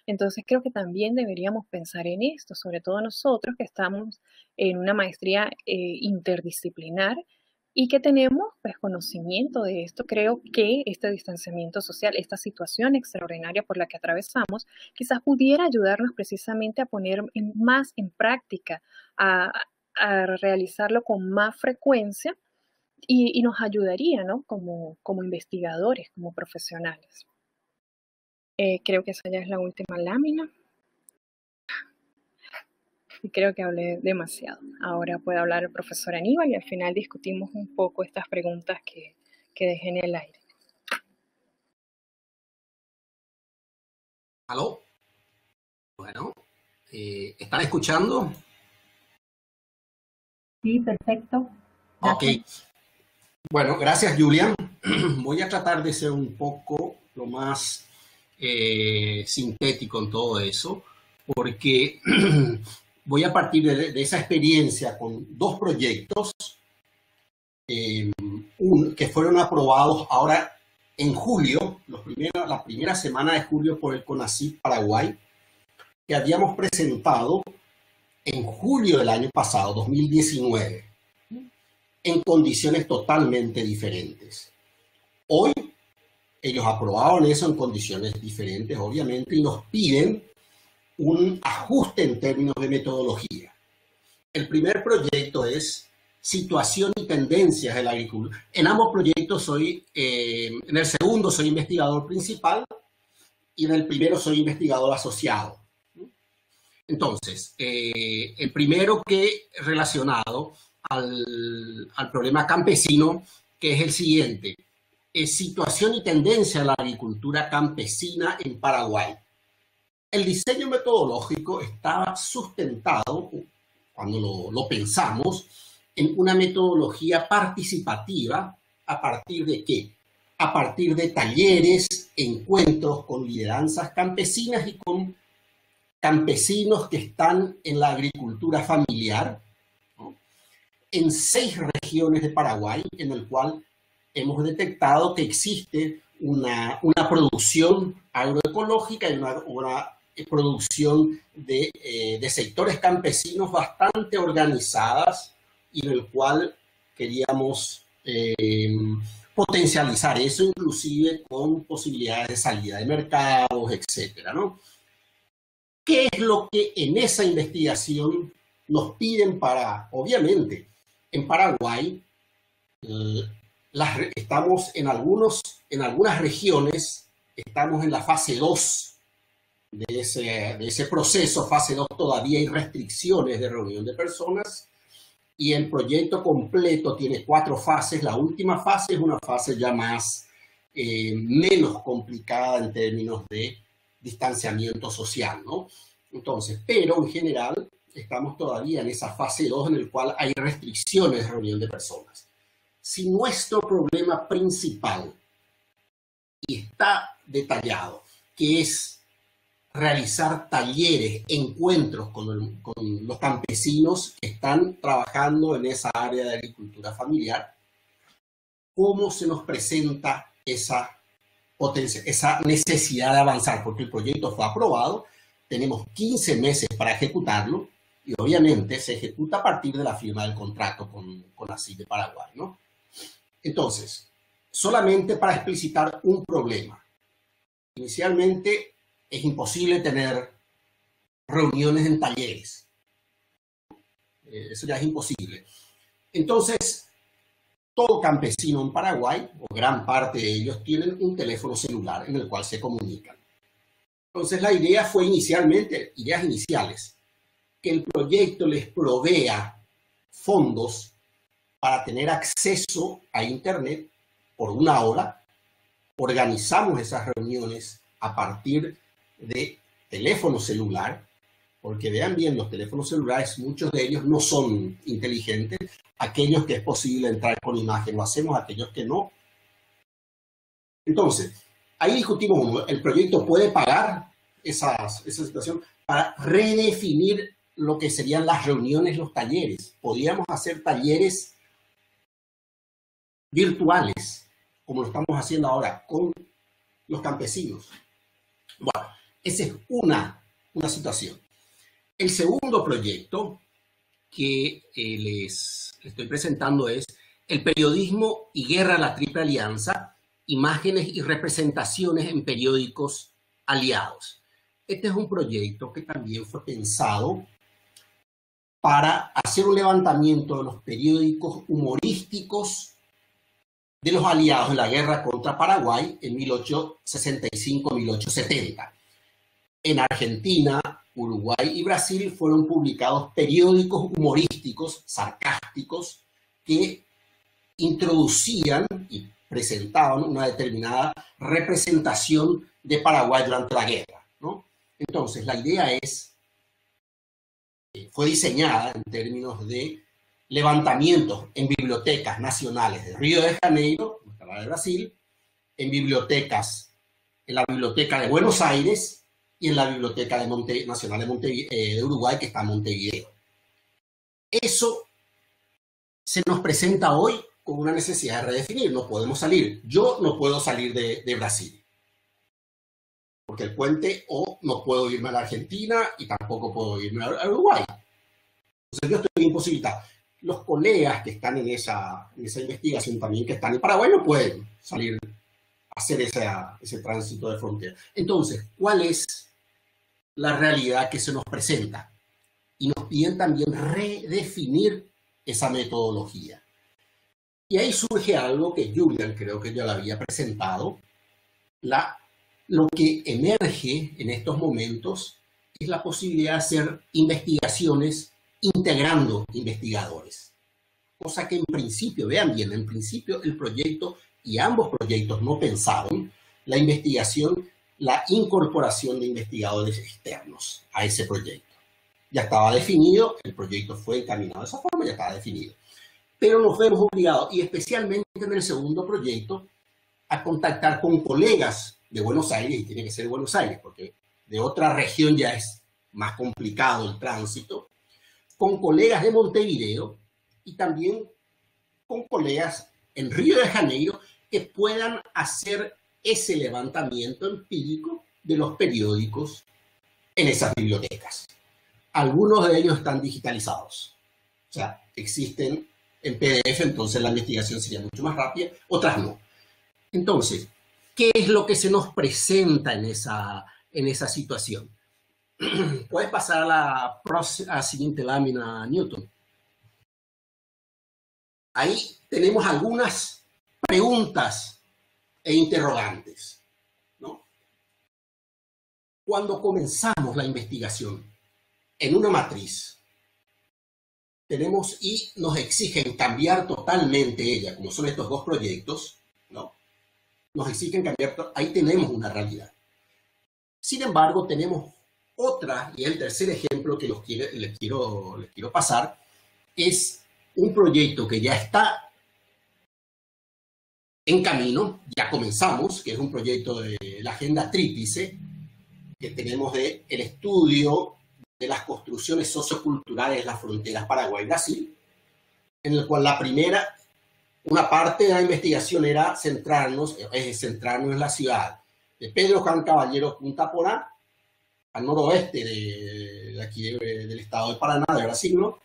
Entonces creo que también deberíamos pensar en esto, sobre todo nosotros que estamos en una maestría interdisciplinar y que tenemos pues, conocimiento de esto. Creo que este distanciamiento social, esta situación extraordinaria por la que atravesamos, quizás pudiera ayudarnos precisamente a poner más en práctica, a realizarlo con más frecuencia y nos ayudaría, ¿no?, como investigadores, como profesionales. Creo que esa ya es la última lámina. Y creo que hablé demasiado. Ahora puede hablar el profesor Aníbal y al final discutimos un poco estas preguntas que dejé en el aire. ¿Aló? Bueno, ¿están escuchando? Sí, perfecto. Ok. Bueno, gracias, Julián. Voy a tratar de ser un poco lo más sintético en todo eso, porque voy a partir de esa experiencia con dos proyectos que fueron aprobados ahora en julio, la primera semana de julio por el CONACYT Paraguay, que habíamos presentado en julio del año pasado, 2019, en condiciones totalmente diferentes. Hoy ellos aprobaron eso en condiciones diferentes, obviamente, y nos piden un ajuste en términos de metodología. El primer proyecto es situación y tendencias de la agricultura. En ambos proyectos en el segundo soy investigador principal y en el primero soy investigador asociado. Entonces, el primero que relacionado al problema campesino, que es el siguiente, es situación y tendencia de la agricultura campesina en Paraguay. El diseño metodológico estaba sustentado, cuando lo pensamos, en una metodología participativa. ¿A partir de qué? A partir de talleres, encuentros con lideranzas campesinas y con campesinos que están en la agricultura familiar, ¿no?, en 6 regiones de Paraguay, en el cual hemos detectado que existe una producción agroecológica y una producción de sectores campesinos bastante organizadas, y en el cual queríamos potencializar eso, inclusive con posibilidades de salida de mercados, etcétera, ¿no? ¿Qué es lo que en esa investigación nos piden para, obviamente, en Paraguay, estamos en algunas regiones, estamos en la fase 2 de ese proceso. Fase 2 todavía hay restricciones de reunión de personas, y el proyecto completo tiene 4 fases. La última fase es una fase ya menos complicada en términos de distanciamiento social, ¿no? Entonces, pero en general estamos todavía en esa fase 2 en el cual hay restricciones de reunión de personas. Si nuestro problema principal, y está detallado, que es realizar talleres, encuentros con los campesinos que están trabajando en esa área de agricultura familiar, ¿cómo se nos presenta esa necesidad de avanzar? Porque el proyecto fue aprobado, tenemos 15 meses para ejecutarlo, y obviamente se ejecuta a partir de la firma del contrato con CONACYT de Paraguay, ¿no? Entonces, solamente para explicitar un problema. Inicialmente, es imposible tener reuniones en talleres. Eso ya es imposible. Entonces, todo campesino en Paraguay, o gran parte de ellos, tienen un teléfono celular en el cual se comunican. Entonces, la idea fue inicialmente, ideas iniciales, que el proyecto les provea fondos para tener acceso a Internet por 1 hora. Organizamos esas reuniones a partir de teléfono celular, porque vean bien, los teléfonos celulares, muchos de ellos no son inteligentes. Aquellos que es posible entrar con imagen lo hacemos, aquellos que no. Entonces, ahí discutimos, el proyecto puede pagar esa situación para redefinir lo que serían las reuniones, los talleres. Podríamos hacer talleres virtuales, como lo estamos haciendo ahora con los campesinos. Bueno, esa es una situación. El segundo proyecto que les estoy presentando es el periodismo y guerra a la Triple Alianza, imágenes y representaciones en periódicos aliados. Este es un proyecto que también fue pensado para hacer un levantamiento de los periódicos humorísticos de los aliados en la guerra contra Paraguay en 1865-1870. En Argentina, Uruguay y Brasil fueron publicados periódicos humorísticos, sarcásticos, que introducían y presentaban una determinada representación de Paraguay durante la guerra, ¿no? Entonces, la idea fue diseñada en términos de levantamientos en bibliotecas nacionales de Río de Janeiro, la de Brasil, en bibliotecas, en la Biblioteca de Buenos Aires y en la Biblioteca Nacional de Uruguay, que está en Montevideo. Eso se nos presenta hoy con una necesidad de redefinir. No podemos salir. Yo no puedo salir de Brasil, porque el puente, o no puedo irme a la Argentina y tampoco puedo irme a Uruguay. Entonces yo estoy imposibilitado. Los colegas que están en esa investigación también, que están en Paraguay, no pueden salir a hacer ese tránsito de frontera. Entonces, ¿cuál es la realidad que se nos presenta? Y nos piden también redefinir esa metodología. Y ahí surge algo que Julian creo que ya lo había presentado. Lo que emerge en estos momentos es la posibilidad de hacer investigaciones integrando investigadores. Cosa que en principio, vean bien, en principio el proyecto y ambos proyectos no pensaron la investigación, la incorporación de investigadores externos a ese proyecto. Ya estaba definido, el proyecto fue encaminado de esa forma, ya estaba definido. Pero nos vemos obligados, y especialmente en el segundo proyecto, a contactar con colegas de Buenos Aires, y tiene que ser Buenos Aires, porque de otra región ya es más complicado el tránsito, con colegas de Montevideo y también con colegas en Río de Janeiro que puedan hacer ese levantamiento empírico de los periódicos en esas bibliotecas. Algunos de ellos están digitalizados, o sea, existen en PDF, entonces la investigación sería mucho más rápida, otras no. Entonces, ¿qué es lo que se nos presenta en esa situación? Puedes pasar a la siguiente lámina, Newton. Ahí tenemos algunas preguntas e interrogantes, ¿no? Cuando comenzamos la investigación en una matriz, tenemos y nos exigen cambiar totalmente ella, como son estos dos proyectos, ¿no? Nos exigen cambiar, ahí tenemos una realidad. Sin embargo, tenemos otra, y el tercer ejemplo que les quiero pasar, es un proyecto que ya está en camino, ya comenzamos, que es un proyecto de la Agenda Tríplice, que tenemos el estudio de las construcciones socioculturales de las fronteras Paraguay-Brasil, en el cual una parte de la investigación era centrarnos en la ciudad de Pedro Juan Caballero Punta Porá, al noroeste de aquí del estado de Paraná, de Brasil, ¿no?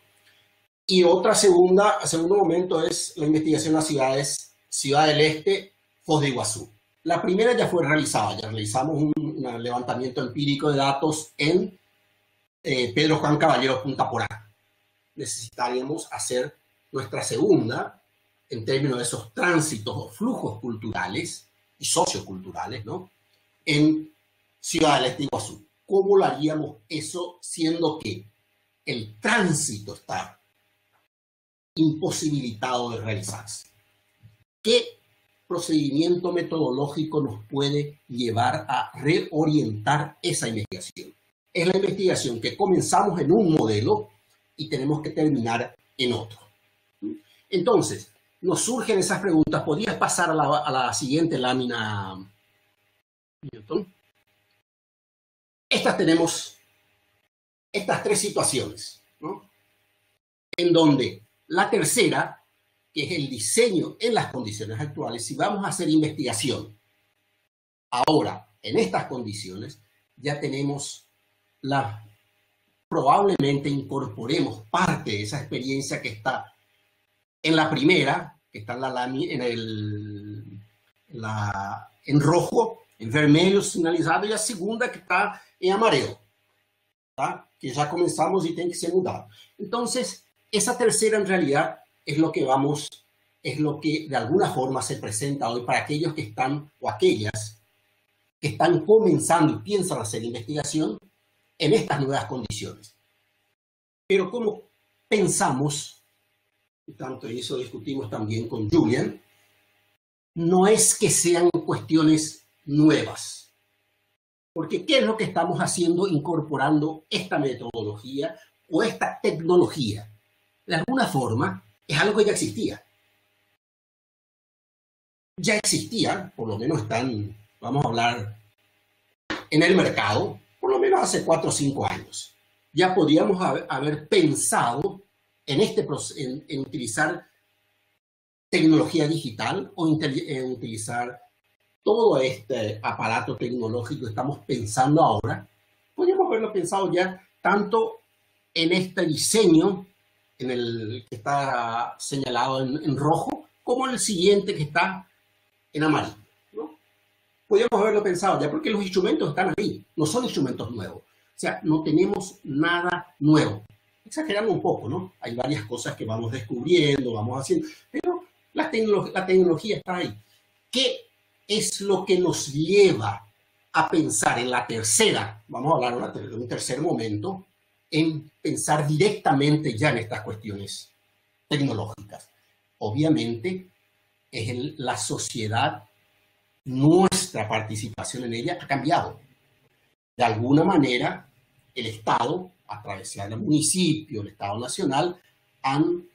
Y segundo momento es la investigación en las ciudades, Ciudad del Este, Foz de Iguazú. La primera ya fue realizada, ya realizamos un levantamiento empírico de datos en Pedro Juan Caballero Punta Porá. Necesitaríamos hacer nuestra segunda, en términos de esos tránsitos o flujos culturales y socioculturales, ¿no? En Ciudad del Este, Iguazú. ¿Cómo lo haríamos eso siendo que el tránsito está imposibilitado de realizarse? ¿Qué procedimiento metodológico nos puede llevar a reorientar esa investigación? Es la investigación que comenzamos en un modelo y tenemos que terminar en otro. Entonces, nos surgen esas preguntas. ¿Podrías pasar a la siguiente lámina, Newton? Tenemos estas tres situaciones, ¿no? En donde la tercera, que es el diseño en las condiciones actuales, si vamos a hacer investigación ahora en estas condiciones, ya tenemos probablemente incorporemos parte de esa experiencia que está en la primera, que está en rojo, en vermelho señalizado, y la segunda que está en amarelo, ¿tá? Que ya comenzamos y tiene que ser mudado. Entonces, esa tercera en realidad es lo que de alguna forma se presenta hoy para aquellos que están, o aquellas que están comenzando y piensan hacer investigación en estas nuevas condiciones. Pero como pensamos, y tanto y eso discutimos también con Julian, no es que sean cuestiones nuevas. Porque ¿qué es lo que estamos haciendo incorporando esta metodología o esta tecnología? de alguna forma, es algo que ya existía. Ya existía, por lo menos están, vamos a hablar, en el mercado, por lo menos hace 4 o 5 años. Ya podíamos haber pensado en utilizar tecnología digital o en utilizar todo este aparato tecnológico que estamos pensando ahora. Podríamos haberlo pensado ya tanto en este diseño, en el que está señalado en rojo, como en el siguiente que está en amarillo, ¿no? Podríamos haberlo pensado ya porque los instrumentos están ahí, no son instrumentos nuevos. O sea, no tenemos nada nuevo. Exagerando un poco, ¿no? Hay varias cosas que vamos descubriendo, vamos haciendo, pero la tecnología está ahí. ¿Qué es lo que nos lleva a pensar en la tercera, vamos a hablar ahora de un tercer momento, en pensar directamente ya en estas cuestiones tecnológicas? Obviamente, es la sociedad, nuestra participación en ella ha cambiado. De alguna manera, el Estado, a través del municipio, el Estado nacional, han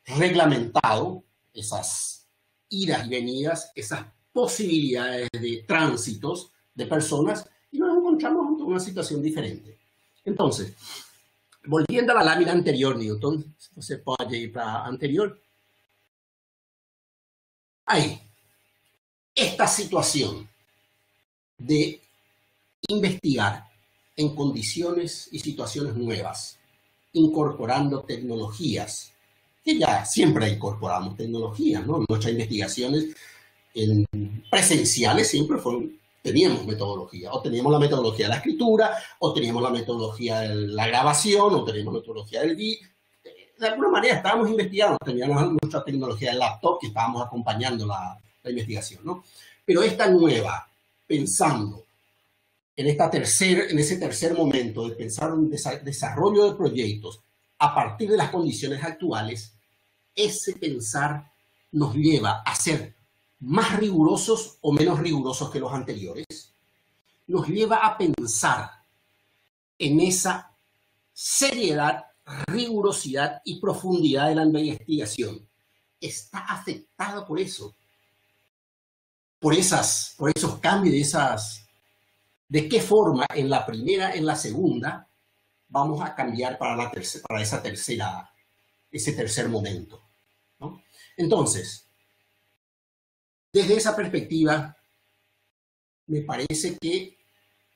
reglamentado esas idas y venidas, esas posibilidades de tránsitos de personas, y nos encontramos ante una situación diferente. Entonces, volviendo a la lámina anterior, Newton, se puede ir para anterior. Ahí, esta situación de investigar en condiciones y situaciones nuevas, incorporando tecnologías, que ya siempre incorporamos tecnologías, ¿no? Nuestras investigaciones presenciales siempre teníamos metodología, o teníamos la metodología de la escritura, o teníamos la metodología de la grabación, o teníamos la metodología del vídeo. De alguna manera estábamos investigando, teníamos nuestra tecnología del laptop que estábamos acompañando la investigación, ¿no? Pero esta nueva, pensando en ese tercer momento de pensar en desarrollo de proyectos a partir de las condiciones actuales, ese pensar nos lleva a ser más rigurosos o menos rigurosos que los anteriores. Nos lleva a pensar en esa seriedad, rigurosidad y profundidad de la investigación. Está afectada por eso, por esos cambios, de qué forma en la primera, en la segunda, vamos a cambiar para ese tercer momento, ¿no? Entonces, desde esa perspectiva, me parece que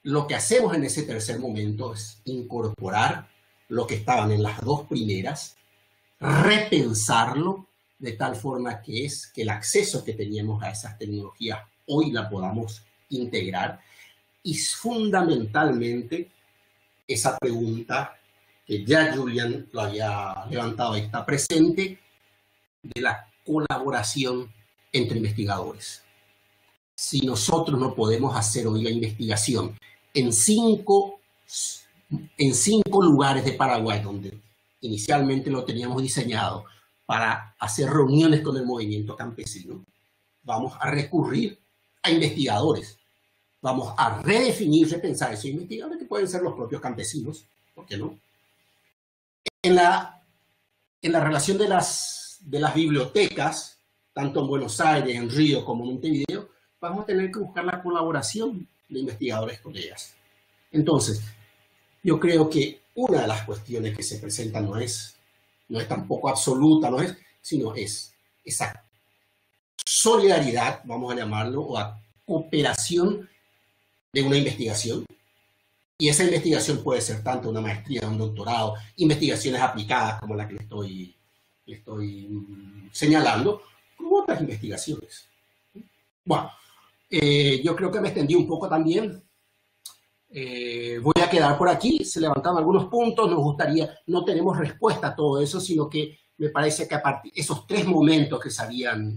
lo que hacemos en ese tercer momento es incorporar lo que estaban en las dos primeras, repensarlo de tal forma que el acceso que teníamos a esas tecnologías hoy la podamos integrar. Y fundamentalmente esa pregunta que ya Julian lo había levantado y está presente, de la colaboración entre investigadores. Si nosotros no podemos hacer hoy la investigación en cinco lugares de Paraguay, donde inicialmente lo teníamos diseñado para hacer reuniones con el movimiento campesino, vamos a recurrir a investigadores. Vamos a redefinir, repensar esos investigadores que pueden ser los propios campesinos, ¿por qué no? En la relación de las bibliotecas, tanto en Buenos Aires, en Río como en Montevideo, vamos a tener que buscar la colaboración de investigadores con ellas. Entonces, yo creo que una de las cuestiones que se presentan no es tampoco absoluta, sino es esa solidaridad, vamos a llamarlo, o a cooperación de una investigación, y esa investigación puede ser tanto una maestría, un doctorado, investigaciones aplicadas como la que le estoy señalando, como otras investigaciones. Bueno, yo creo que me extendí un poco también. Voy a quedar por aquí. Se levantaron algunos puntos. Nos gustaría, no tenemos respuesta a todo eso, sino que me parece que a partir de esos 3 momentos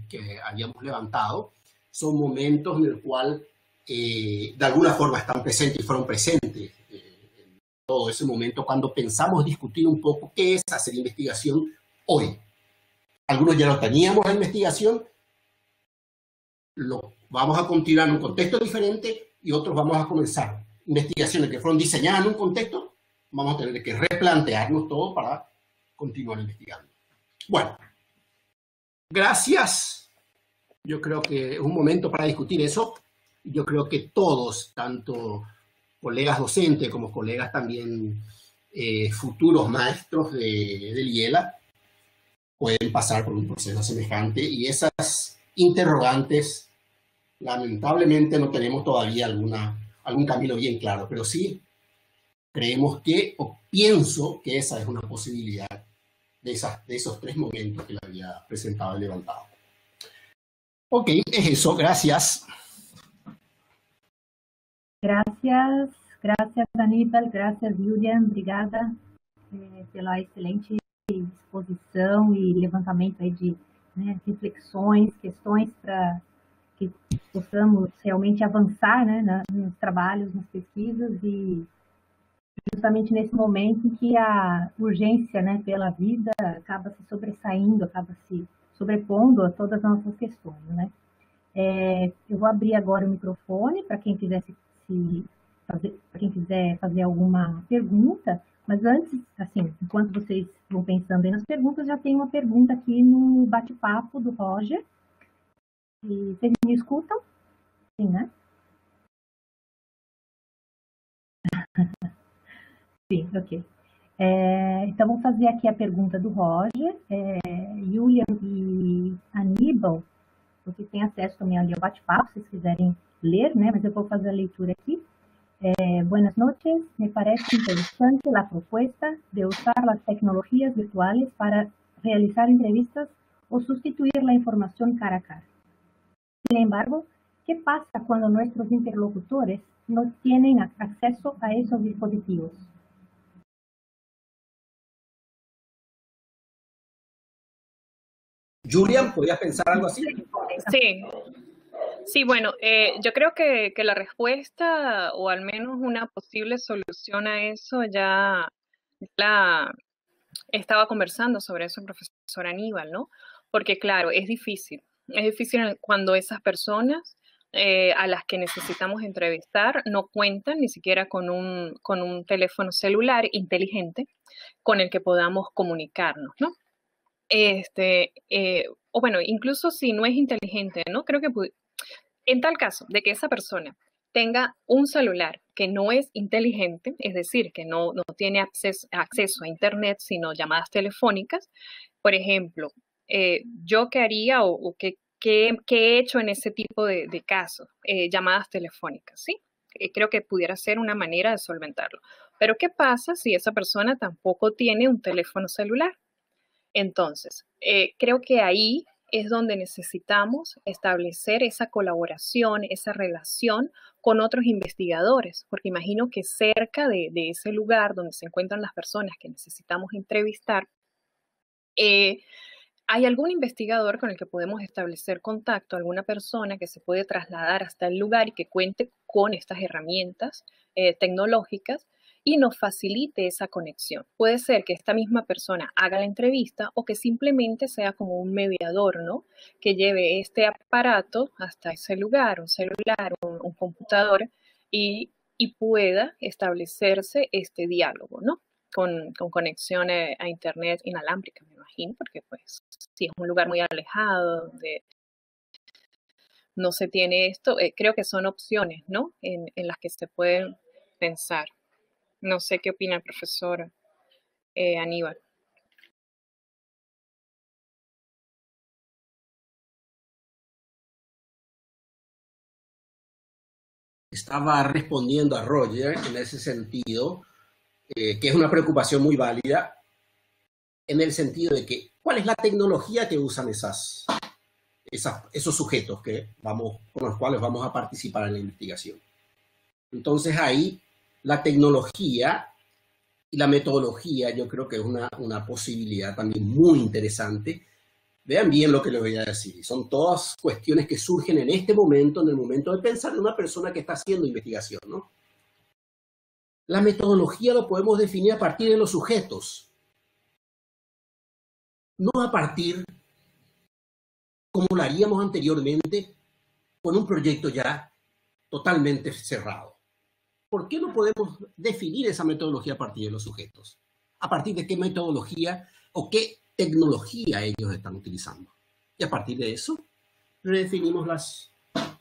que habíamos levantado, son momentos en el cual de alguna forma están presentes y fueron presentes en todo ese momento cuando pensamos discutir un poco qué es hacer investigación hoy. Algunos ya lo teníamos la investigación, lo vamos a continuar en un contexto diferente, y otros vamos a comenzar investigaciones que fueron diseñadas en un contexto, vamos a tener que replantearnos todo para continuar investigando. Bueno, gracias. Yo creo que es un momento para discutir eso. Yo creo que todos, tanto colegas docentes como colegas también futuros maestros del IELA, pueden pasar por un proceso semejante, y esas interrogantes, lamentablemente no tenemos todavía algún camino bien claro, pero sí creemos que, o pienso que esa es una posibilidad de esos 3 momentos que le había presentado y levantado. Ok, es eso, gracias. Gracias, Aníbal, gracias, Julian, obrigada pela excelente exposição e levantamento aí de reflexões, questões para que possamos realmente avançar, né, nos trabalhos, nas pesquisas, e justamente nesse momento em que a urgência, né, pela vida acaba se sobressaindo, acaba se sobrepondo a todas as nossas questões, né? Eu vou abrir agora o microfone para quem quiser fazer alguma pergunta, mas antes, assim, enquanto vocês vão pensando aí nas perguntas, já tem uma pergunta aqui no bate-papo do Roger. E vocês me escutam? Sim, né? Sim, ok. Então, vou fazer aqui a pergunta do Roger. Julian e Aníbal, vocês têm acesso também ali ao bate-papo, se vocês quiserem ler, né? Mas eu vou fazer a leitura aqui. Buenas noches, me parece interesante la propuesta de usar las tecnologías virtuales para realizar entrevistas o sustituir la información cara a cara. Sin embargo, ¿qué pasa cuando nuestros interlocutores no tienen acceso a esos dispositivos? Julian, ¿podrías pensar algo así? Sí, bueno, yo creo que la respuesta, o al menos una posible solución a eso, ya la estaba conversando sobre eso el profesor Aníbal, ¿no? Porque claro, es difícil cuando esas personas a las que necesitamos entrevistar no cuentan ni siquiera con un teléfono celular inteligente con el que podamos comunicarnos, ¿no? O bueno, incluso si no es inteligente, ¿no? Creo que en tal caso de que esa persona tenga un celular que no es inteligente, es decir, que no tiene acceso a Internet, sino llamadas telefónicas, por ejemplo, yo qué haría o qué he hecho en ese tipo de casos, llamadas telefónicas, ¿sí? Creo que pudiera ser una manera de solventarlo. Pero ¿qué pasa si esa persona tampoco tiene un teléfono celular? Entonces, creo que ahí es donde necesitamos establecer esa colaboración, esa relación con otros investigadores, porque imagino que cerca de ese lugar donde se encuentran las personas que necesitamos entrevistar, hay algún investigador con el que podemos establecer contacto, alguna persona que se puede trasladar hasta el lugar y que cuente con estas herramientas tecnológicas y nos facilite esa conexión. Puede ser que esta misma persona haga la entrevista o que simplemente sea como un mediador, ¿no? Que lleve este aparato hasta ese lugar, un celular, un computador, y pueda establecerse este diálogo, ¿no? Con conexión a Internet inalámbrica, me imagino, porque pues si es un lugar muy alejado, donde no se tiene esto, creo que son opciones, ¿no? En las que se pueden pensar. No sé qué opina el profesor Aníbal. Estaba respondiendo a Roger en ese sentido, que es una preocupación muy válida, en el sentido de que, ¿cuál es la tecnología que usan esos sujetos con los cuales vamos a participar en la investigación? Entonces ahí la tecnología y la metodología yo creo que es una posibilidad también muy interesante. Vean bien lo que les voy a decir. Son todas cuestiones que surgen en este momento, en el momento de pensar en una persona que está haciendo investigación, ¿no? La metodología lo podemos definir a partir de los sujetos, no a partir, como lo haríamos anteriormente, con un proyecto ya totalmente cerrado. ¿Por qué no podemos definir esa metodología a partir de los sujetos? ¿A partir de qué metodología o qué tecnología ellos están utilizando. Y a partir de eso, redefinimos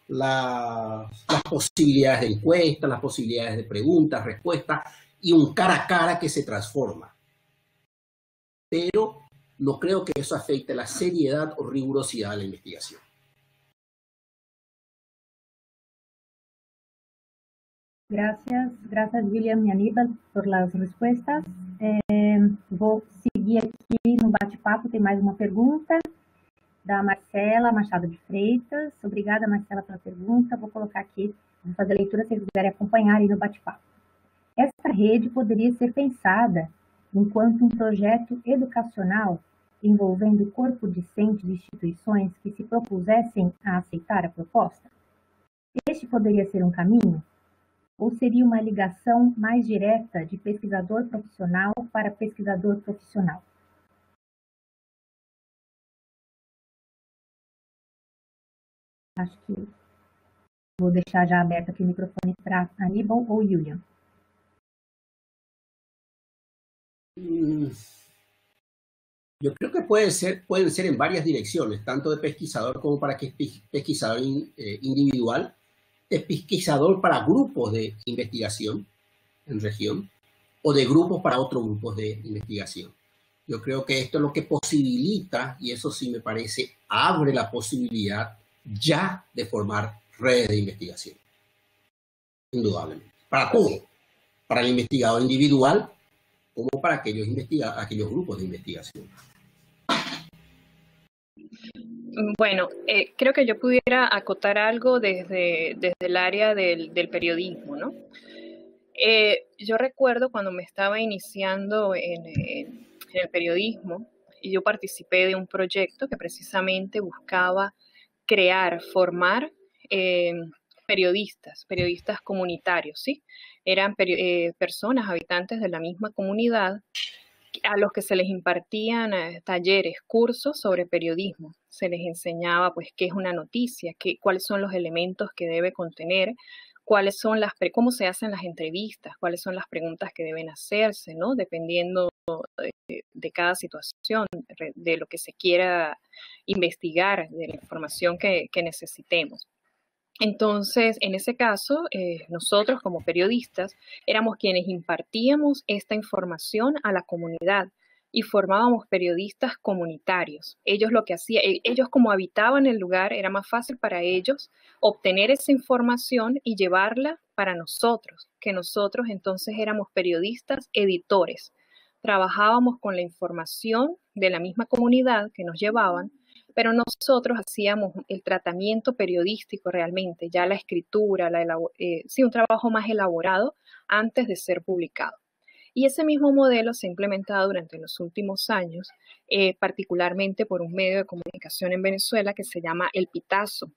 las posibilidades de encuesta, las posibilidades de preguntas, respuestas y un cara a cara que se transforma. Pero no creo que eso afecte la seriedad o rigurosidad de la investigación. Gracias William e Aníbal por las respuestas. Vou seguir aqui no bate-papo, tem mais uma pergunta da Marcela Machado de Freitas. Obrigada, Marcela, pela pergunta. Vou colocar aqui, vou fazer a leitura se eles quiserem acompanhar aí no bate-papo. Esta rede poderia ser pensada enquanto um projeto educacional envolvendo o corpo discente de instituições que se propusessem a aceitar a proposta? Este poderia ser um caminho? Ou seria uma ligação mais direta de pesquisador profissional para pesquisador profissional? Acho que vou deixar já aberto aqui o microfone para Aníbal ou William. Yo creo que pueden ser en varias direcciones, tanto de pesquisador como para que pesquisador individual, de pesquisador para grupos de investigación en región o de grupos para otros grupos de investigación. Yo creo que esto es lo que posibilita, y eso sí me parece, abre la posibilidad ya de formar redes de investigación. Indudablemente. Para todo. Para el investigador individual como para aquellos grupos de investigación. Bueno, creo que yo pudiera acotar algo desde el área del periodismo, ¿no? Yo recuerdo cuando me estaba iniciando en el periodismo, y yo participé de un proyecto que precisamente buscaba formar periodistas comunitarios, ¿sí? Eran personas, habitantes de la misma comunidad, a los que se les impartían talleres, cursos sobre periodismo. Se les enseñaba, pues, qué es una noticia, cuáles son los elementos que debe contener, cómo se hacen las entrevistas, cuáles son las preguntas que deben hacerse, ¿no? Dependiendo de cada situación, de lo que se quiera investigar, de la información que necesitemos. Entonces, en ese caso, nosotros como periodistas éramos quienes impartíamos esta información a la comunidad y formábamos periodistas comunitarios. Ellos lo que hacían, ellos como habitaban el lugar, era más fácil para ellos obtener esa información y llevarla para nosotros, que nosotros entonces éramos periodistas editores. Trabajábamos con la información de la misma comunidad que nos llevaban, pero nosotros hacíamos el tratamiento periodístico realmente, ya la escritura, un trabajo más elaborado antes de ser publicado. Y ese mismo modelo se ha implementado durante los últimos años, particularmente por un medio de comunicación en Venezuela que se llama El Pitazo.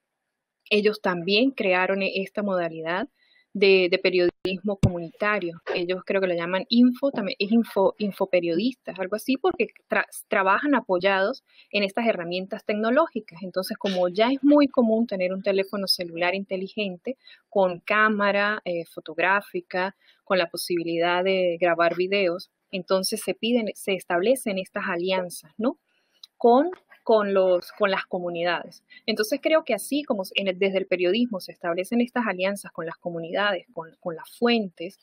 Ellos también crearon esta modalidad de periodismo comunitario. Ellos creo que lo llaman infoperiodistas, algo así, porque trabajan apoyados en estas herramientas tecnológicas. Entonces, como ya es muy común tener un teléfono celular inteligente con cámara fotográfica, con la posibilidad de grabar videos, entonces se establecen estas alianzas, ¿no? Con las comunidades. Entonces creo que así como desde el periodismo se establecen estas alianzas con las comunidades, con las fuentes,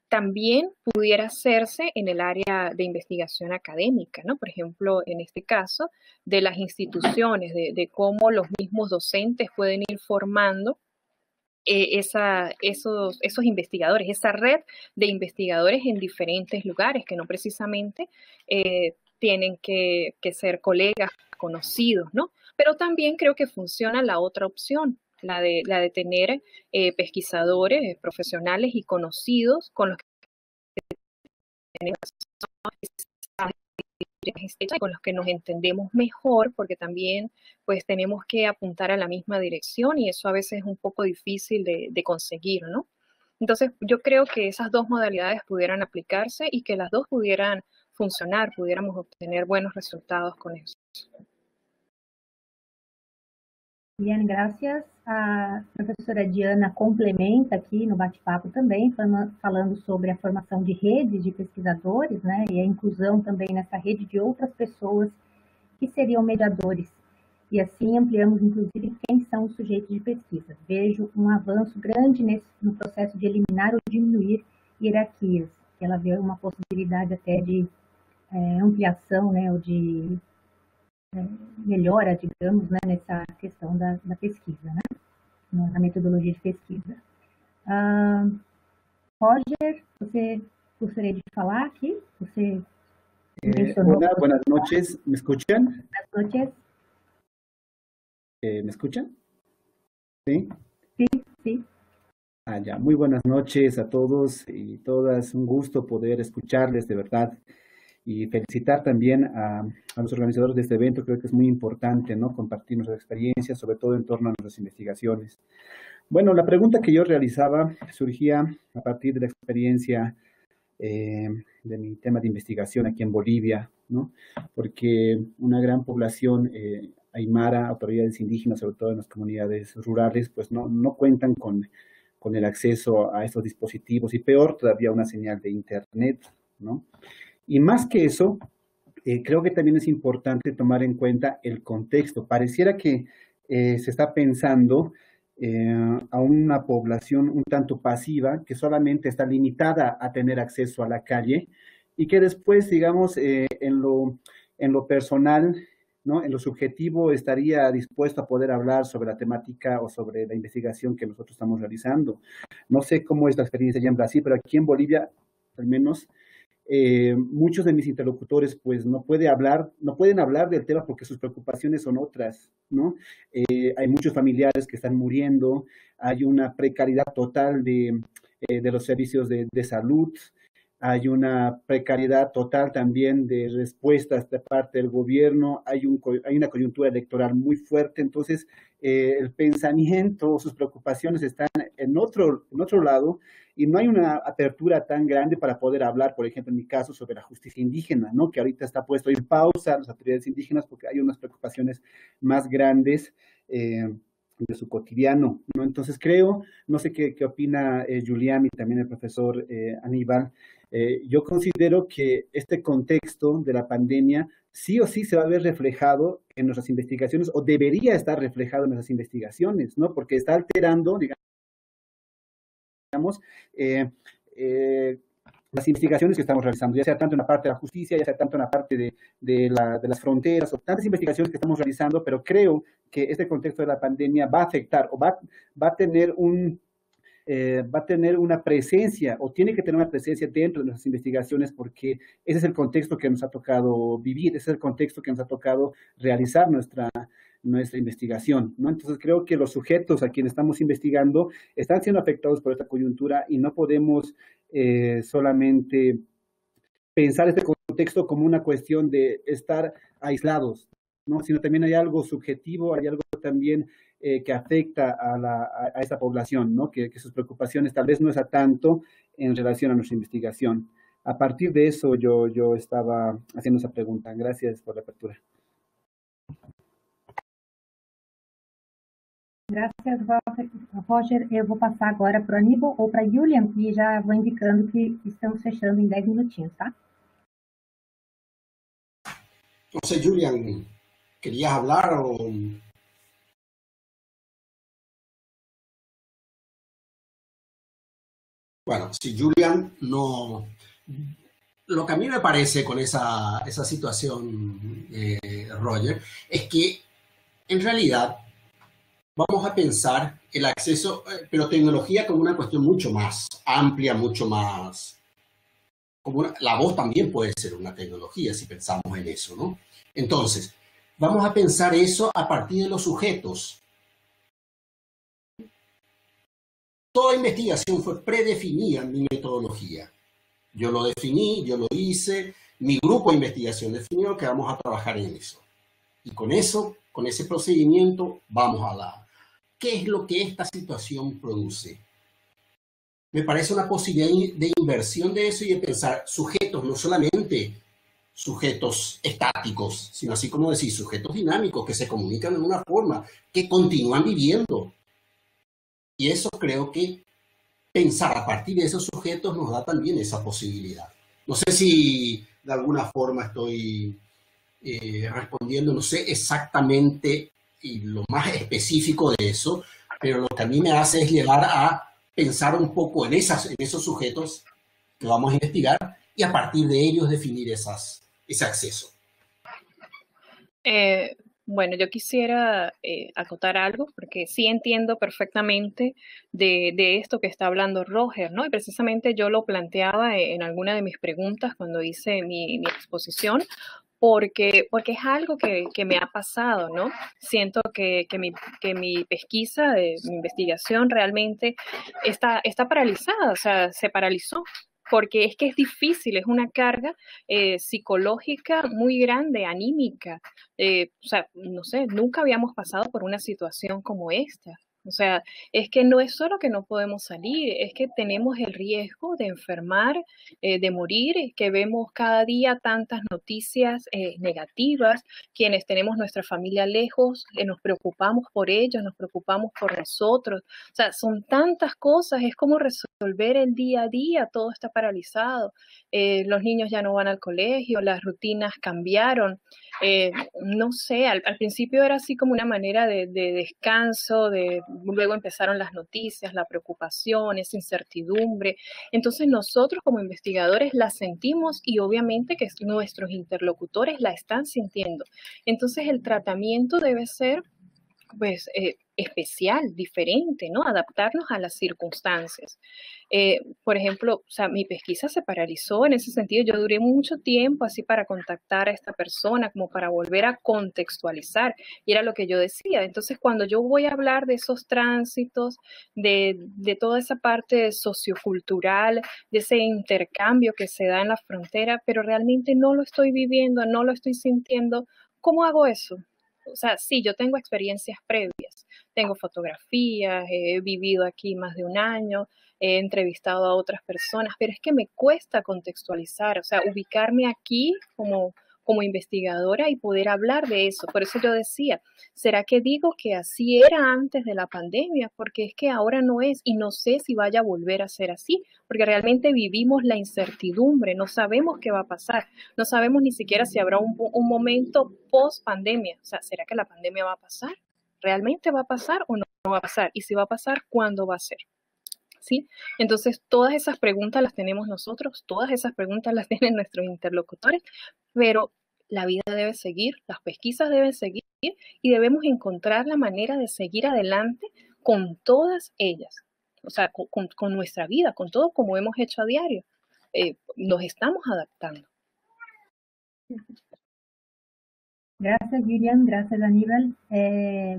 también pudiera hacerse en el área de investigación académica, ¿no? Por ejemplo, en este caso, de las instituciones, de cómo los mismos docentes pueden ir formando esos investigadores, esa red de investigadores en diferentes lugares, que no precisamente tienen que ser colegas conocidos, ¿no? Pero también creo que funciona la otra opción, la de tener pesquisadores profesionales y conocidos con los que con los que nos entendemos mejor, porque también pues tenemos que apuntar a la misma dirección y eso a veces es un poco difícil de conseguir, ¿no? Entonces yo creo que esas dos modalidades pudieran aplicarse y que las dos pudieran funcionar, pudiéramos obtener buenos resultados con eso. Bien, graças. A professora Diana complementa aqui no bate-papo também, falando sobre a formação de redes de pesquisadores, né, e a inclusão também nessa rede de outras pessoas que seriam mediadores. E assim ampliamos, inclusive, quem são os sujeitos de pesquisa. Vejo um avanço grande no processo de eliminar ou diminuir hierarquias. Ela vê uma possibilidade até de ampliação, né, ou de melhora, digamos, né, nessa questão da pesquisa, né, na metodologia de pesquisa. Roger, você gostaria de falar aqui? Você mencionou... Hola, buenas noches. ¿Me escuchan? Buenas noches. ¿Me escuchan? ¿Sí? Sí, sí. Ya. Muy buenas noches a todos y todas. Un gusto poder escucharles, de verdad. Y felicitar también a los organizadores de este evento. Creo que es muy importante, ¿no?, compartir nuestras experiencias, sobre todo en torno a nuestras investigaciones. Bueno, la pregunta que yo realizaba surgía a partir de la experiencia de mi tema de investigación aquí en Bolivia, ¿no? Porque una gran población aymara, autoridades indígenas, sobre todo en las comunidades rurales, pues no cuentan con el acceso a estos dispositivos, y peor todavía una señal de internet, ¿no? Y más que eso, creo que también es importante tomar en cuenta el contexto. Pareciera que se está pensando a una población un tanto pasiva, que solamente está limitada a tener acceso a la calle, y que después, digamos, en lo personal, ¿no?, en lo subjetivo, estaría dispuesto a poder hablar sobre la temática o sobre la investigación que nosotros estamos realizando. No sé cómo es la experiencia allá en Brasil, pero aquí en Bolivia, al menos, muchos de mis interlocutores pues no pueden hablar del tema porque sus preocupaciones son otras, ¿no? Hay muchos familiares que están muriendo, hay una precariedad total de los servicios de salud, hay una precariedad total también de respuestas de parte del gobierno, hay una coyuntura electoral muy fuerte. Entonces el pensamiento, sus preocupaciones están en otro lado, y no hay una apertura tan grande para poder hablar, por ejemplo, en mi caso, sobre la justicia indígena, ¿no?, que ahorita está puesto en pausa las autoridades indígenas porque hay unas preocupaciones más grandes de su cotidiano, ¿no? Entonces creo, no sé qué opina Julián y también el profesor Aníbal. Yo considero que este contexto de la pandemia sí o sí se va a ver reflejado en nuestras investigaciones, o debería estar reflejado en nuestras investigaciones, ¿no?, porque está alterando, digamos, las investigaciones que estamos realizando, ya sea tanto en la parte de la justicia, ya sea tanto en la parte de las fronteras, o tantas investigaciones que estamos realizando, pero creo que este contexto de la pandemia va a afectar, o va a tener una presencia, o tiene que tener una presencia dentro de nuestras investigaciones, porque ese es el contexto que nos ha tocado vivir, ese es el contexto que nos ha tocado realizar nuestra investigación, ¿no? Entonces creo que los sujetos a quienes estamos investigando están siendo afectados por esta coyuntura, y no podemos solamente pensar este contexto como una cuestión de estar aislados, ¿no?, sino también hay algo subjetivo, hay algo también que afecta a esta población, ¿no?, que sus preocupaciones tal vez no es a tanto en relación a nuestra investigación. A partir de eso yo estaba haciendo esa pregunta. Gracias por la apertura. Graças, Roger. Eu vou passar agora para o Aníbal ou para a Julian, e já vou indicando que estamos fechando em 10 minutinhos, tá? No sé, Julian, ¿querías hablar o...? Bueno, si Julian no... Lo que a mí me parece con esa situación, Roger, es que en realidad vamos a pensar el acceso, pero tecnología como una cuestión mucho más amplia, mucho más... la voz también puede ser una tecnología si pensamos en eso, ¿no? Entonces, vamos a pensar eso a partir de los sujetos. Toda investigación fue predefinida en mi metodología. Yo lo definí, yo lo hice, mi grupo de investigación definió que vamos a trabajar en eso. Y con eso, con ese procedimiento, vamos a la... ¿Qué es lo que esta situación produce? Me parece una posibilidad de inversión de eso y de pensar sujetos no solamente sujetos estáticos, sino así como decir, sujetos dinámicos que se comunican de una forma, que continúan viviendo. Y eso creo que pensar a partir de esos sujetos nos da también esa posibilidad. No sé si de alguna forma estoy respondiendo, no sé exactamente y lo más específico de eso, pero lo que a mí me hace es llevar a pensar un poco en esos sujetos que vamos a investigar y a partir de ellos definir ese acceso. Bueno, yo quisiera acotar algo, porque sí entiendo perfectamente de esto que está hablando Roger, ¿no? Y precisamente yo lo planteaba en alguna de mis preguntas cuando hice mi exposición, porque es algo que me ha pasado, ¿no? Siento que mi pesquisa, mi investigación realmente está paralizada, o sea, se paralizó. Porque es que es difícil, es una carga psicológica muy grande, anímica. O sea, no sé, nunca habíamos pasado por una situación como esta. O sea, es que no es solo que no podemos salir, es que tenemos el riesgo de enfermar, de morir, que vemos cada día tantas noticias negativas, quienes tenemos nuestra familia lejos, nos preocupamos por ellos, nos preocupamos por nosotros. O sea, son tantas cosas, es como resolver el día a día, todo está paralizado. Los niños ya no van al colegio, las rutinas cambiaron. No sé, al principio era así como una manera de descanso, luego empezaron las noticias, la preocupación, esa incertidumbre. Entonces nosotros como investigadores la sentimos y obviamente que nuestros interlocutores la están sintiendo. Entonces el tratamiento debe ser pues especial, diferente, ¿no? Adaptarnos a las circunstancias. Por ejemplo, o sea, mi pesquisa se paralizó en ese sentido. Yo duré mucho tiempo así para contactar a esta persona, como para volver a contextualizar. Y era lo que yo decía. Entonces, cuando yo voy a hablar de esos tránsitos, de toda esa parte sociocultural, de ese intercambio que se da en la frontera, pero realmente no lo estoy viviendo, no lo estoy sintiendo, ¿cómo hago eso? O sea, sí, yo tengo experiencias previas, tengo fotografías, he vivido aquí más de un año, he entrevistado a otras personas, pero es que me cuesta contextualizar, o sea, ubicarme aquí como investigadora y poder hablar de eso. Por eso yo decía, ¿será que digo que así era antes de la pandemia? Porque es que ahora no es y no sé si vaya a volver a ser así, porque realmente vivimos la incertidumbre, no sabemos qué va a pasar, no sabemos ni siquiera si habrá un momento post pandemia. O sea, ¿será que la pandemia va a pasar? ¿Realmente va a pasar o no va a pasar? Y si va a pasar, ¿cuándo va a ser? ¿Sí? Entonces, todas esas preguntas las tenemos nosotros, todas esas preguntas las tienen nuestros interlocutores, pero la vida debe seguir, las pesquisas deben seguir y debemos encontrar la manera de seguir adelante con todas ellas, o sea, con nuestra vida, con todo como hemos hecho a diario. Nos estamos adaptando. Gracias, Vivian. Gracias, Aníbal.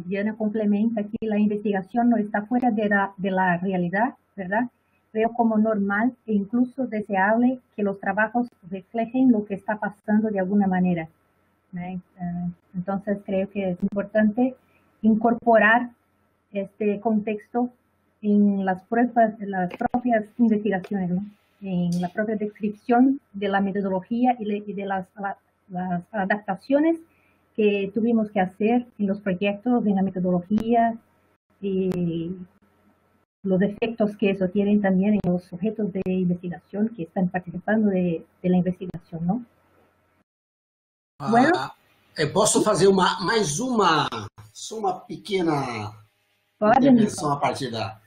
Diana complementa que la investigación no está fuera de la realidad, ¿verdad? Veo como normal e incluso deseable que los trabajos reflejen lo que está pasando de alguna manera, ¿no? Entonces, creo que es importante incorporar este contexto en las propias investigaciones, ¿no? En la propia descripción de la metodología y de las adaptaciones que tuvimos que hacer en los proyectos, en la metodología y los efectos que eso tiene también en los sujetos de investigación que están participando de la investigación, ¿no? Bueno, posso fazer mais uma pequena intervenção a partir da...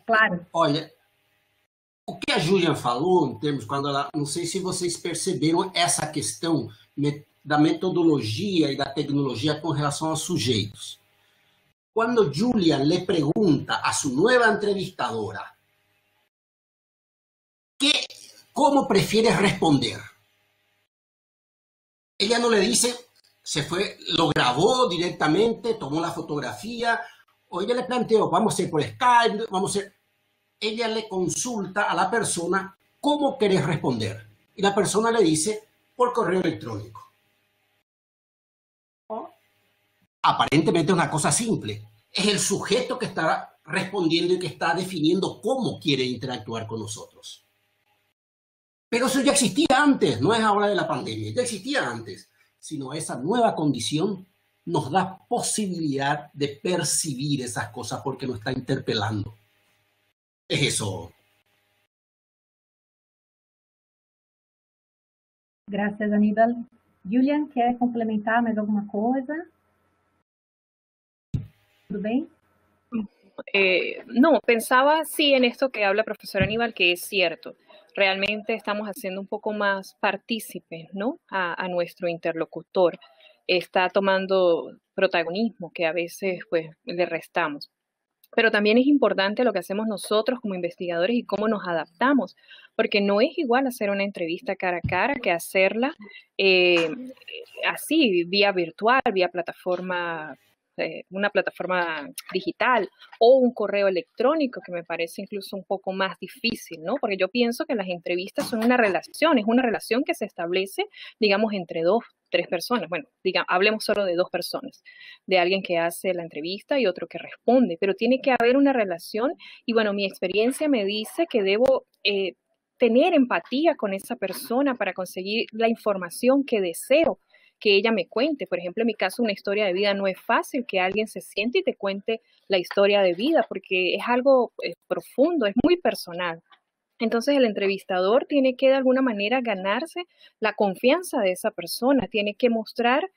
Claro. Olha, o que a Julian falou, em termos, quando ela, não sei se vocês perceberam essa questão da metodologia e da tecnologia com relação aos sujeitos. Cuando Julian le pregunta a su nueva entrevistadora cómo prefiere responder, ella no le dice, lo grabó directamente, tomó la fotografía, o ella le planteó, vamos a hacer por Skype, ella le consulta a la persona cómo querés responder. Y la persona le dice, por correo electrónico. Aparentemente es una cosa simple. Es el sujeto que está respondiendo y que está definiendo cómo quiere interactuar con nosotros. Pero eso ya existía antes, no es ahora de la pandemia, ya existía antes, sino esa nueva condición nos da posibilidad de percibir esas cosas porque nos está interpelando. Es eso. Gracias, Aníbal. Julian, quer complementar mais alguma coisa? ¿Tudo bien? No, pensaba sí en esto que habla profesor Aníbal, que es cierto. Realmente estamos haciendo un poco más partícipes, ¿no? A nuestro interlocutor. Está tomando protagonismo que a veces pues le restamos. Pero también es importante lo que hacemos nosotros como investigadores y cómo nos adaptamos, porque no es igual hacer una entrevista cara a cara que hacerla así, vía virtual, vía plataforma, una plataforma digital o un correo electrónico, que me parece incluso un poco más difícil, ¿no? Porque yo pienso que las entrevistas son una relación, es una relación que se establece, digamos, entre dos, tres personas. Bueno, digamos, hablemos solo de dos personas, de alguien que hace la entrevista y otro que responde, pero tiene que haber una relación y bueno, mi experiencia me dice que debo tener empatía con esa persona para conseguir la información que deseo que ella me cuente. Por ejemplo, en mi caso, una historia de vida no es fácil que alguien se siente y te cuente la historia de vida porque es algo profundo, es muy personal. Entonces el entrevistador tiene que de alguna manera ganarse la confianza de esa persona, tiene que mostrar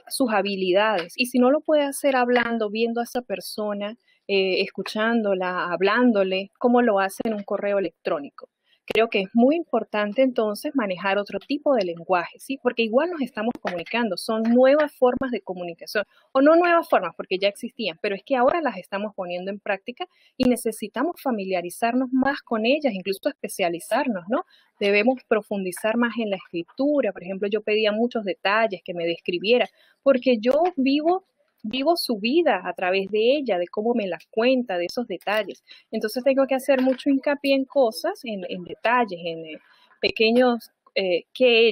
sus habilidades y si no lo puede hacer hablando, viendo a esa persona, escuchándola, hablándole, como lo hace en un correo electrónico. Creo que es muy importante entonces manejar otro tipo de lenguaje, ¿sí? Porque igual nos estamos comunicando, son nuevas formas de comunicación, o no nuevas formas porque ya existían, pero es que ahora las estamos poniendo en práctica y necesitamos familiarizarnos más con ellas, incluso especializarnos, ¿no? Debemos profundizar más en la escritura. Por ejemplo, yo pedía muchos detalles que me describiera, porque yo vivo su vida a través de ella, de cómo me la cuenta, de esos detalles. Entonces tengo que hacer mucho hincapié en cosas, en detalles, en pequeños eh, que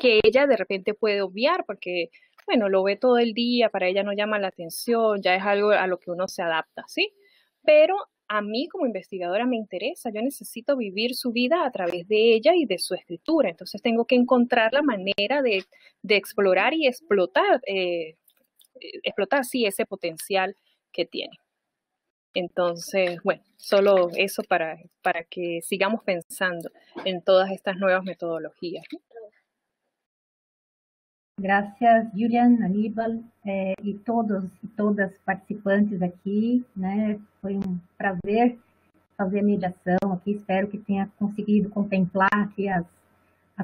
ella de repente puede obviar, porque, bueno, lo ve todo el día, para ella no llama la atención, ya es algo a lo que uno se adapta, ¿sí? Pero a mí como investigadora me interesa, yo necesito vivir su vida a través de ella y de su escritura, entonces tengo que encontrar la manera de explorar y explotar, sí, ese potencial que tiene. Entonces, bueno, solo eso para que sigamos pensando en todas estas nuevas metodologías, ¿no? Gracias, Julian, Aníbal e todos e todas participantes aqui, né? Foi um prazer fazer a mediação aqui. Espero que tenha conseguido contemplar aqui as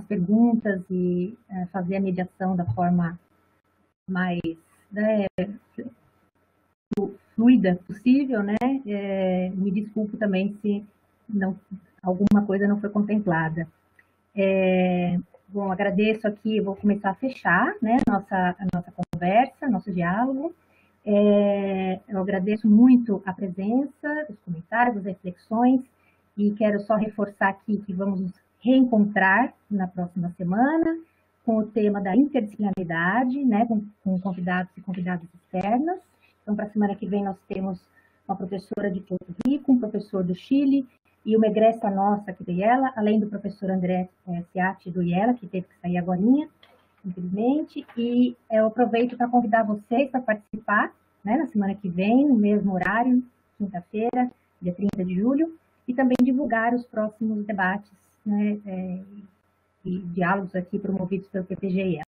perguntas e fazer a mediação da forma mais, né, fluida possível, né? Me desculpo também se alguma coisa não foi contemplada. Bom, agradeço aqui, vou começar a fechar, né, a nossa conversa, nosso diálogo. Eu agradeço muito a presença, os comentários, as reflexões, e quero só reforçar aqui que vamos nos reencontrar na próxima semana com o tema da interdisciplinaridade, né, com convidados e convidadas externas. Então, para a semana que vem, nós temos uma professora de Porto Rico, um professor do Chile, e uma egressa nossa aqui do IELA, além do professor André Ciatti do IELA, que teve que sair agorinha, infelizmente, e eu aproveito para convidar vocês para participar, né, na semana que vem, no mesmo horário, quinta-feira, dia 30 de julho, e também divulgar os próximos debates, né, e diálogos aqui promovidos pelo PPG-IELA.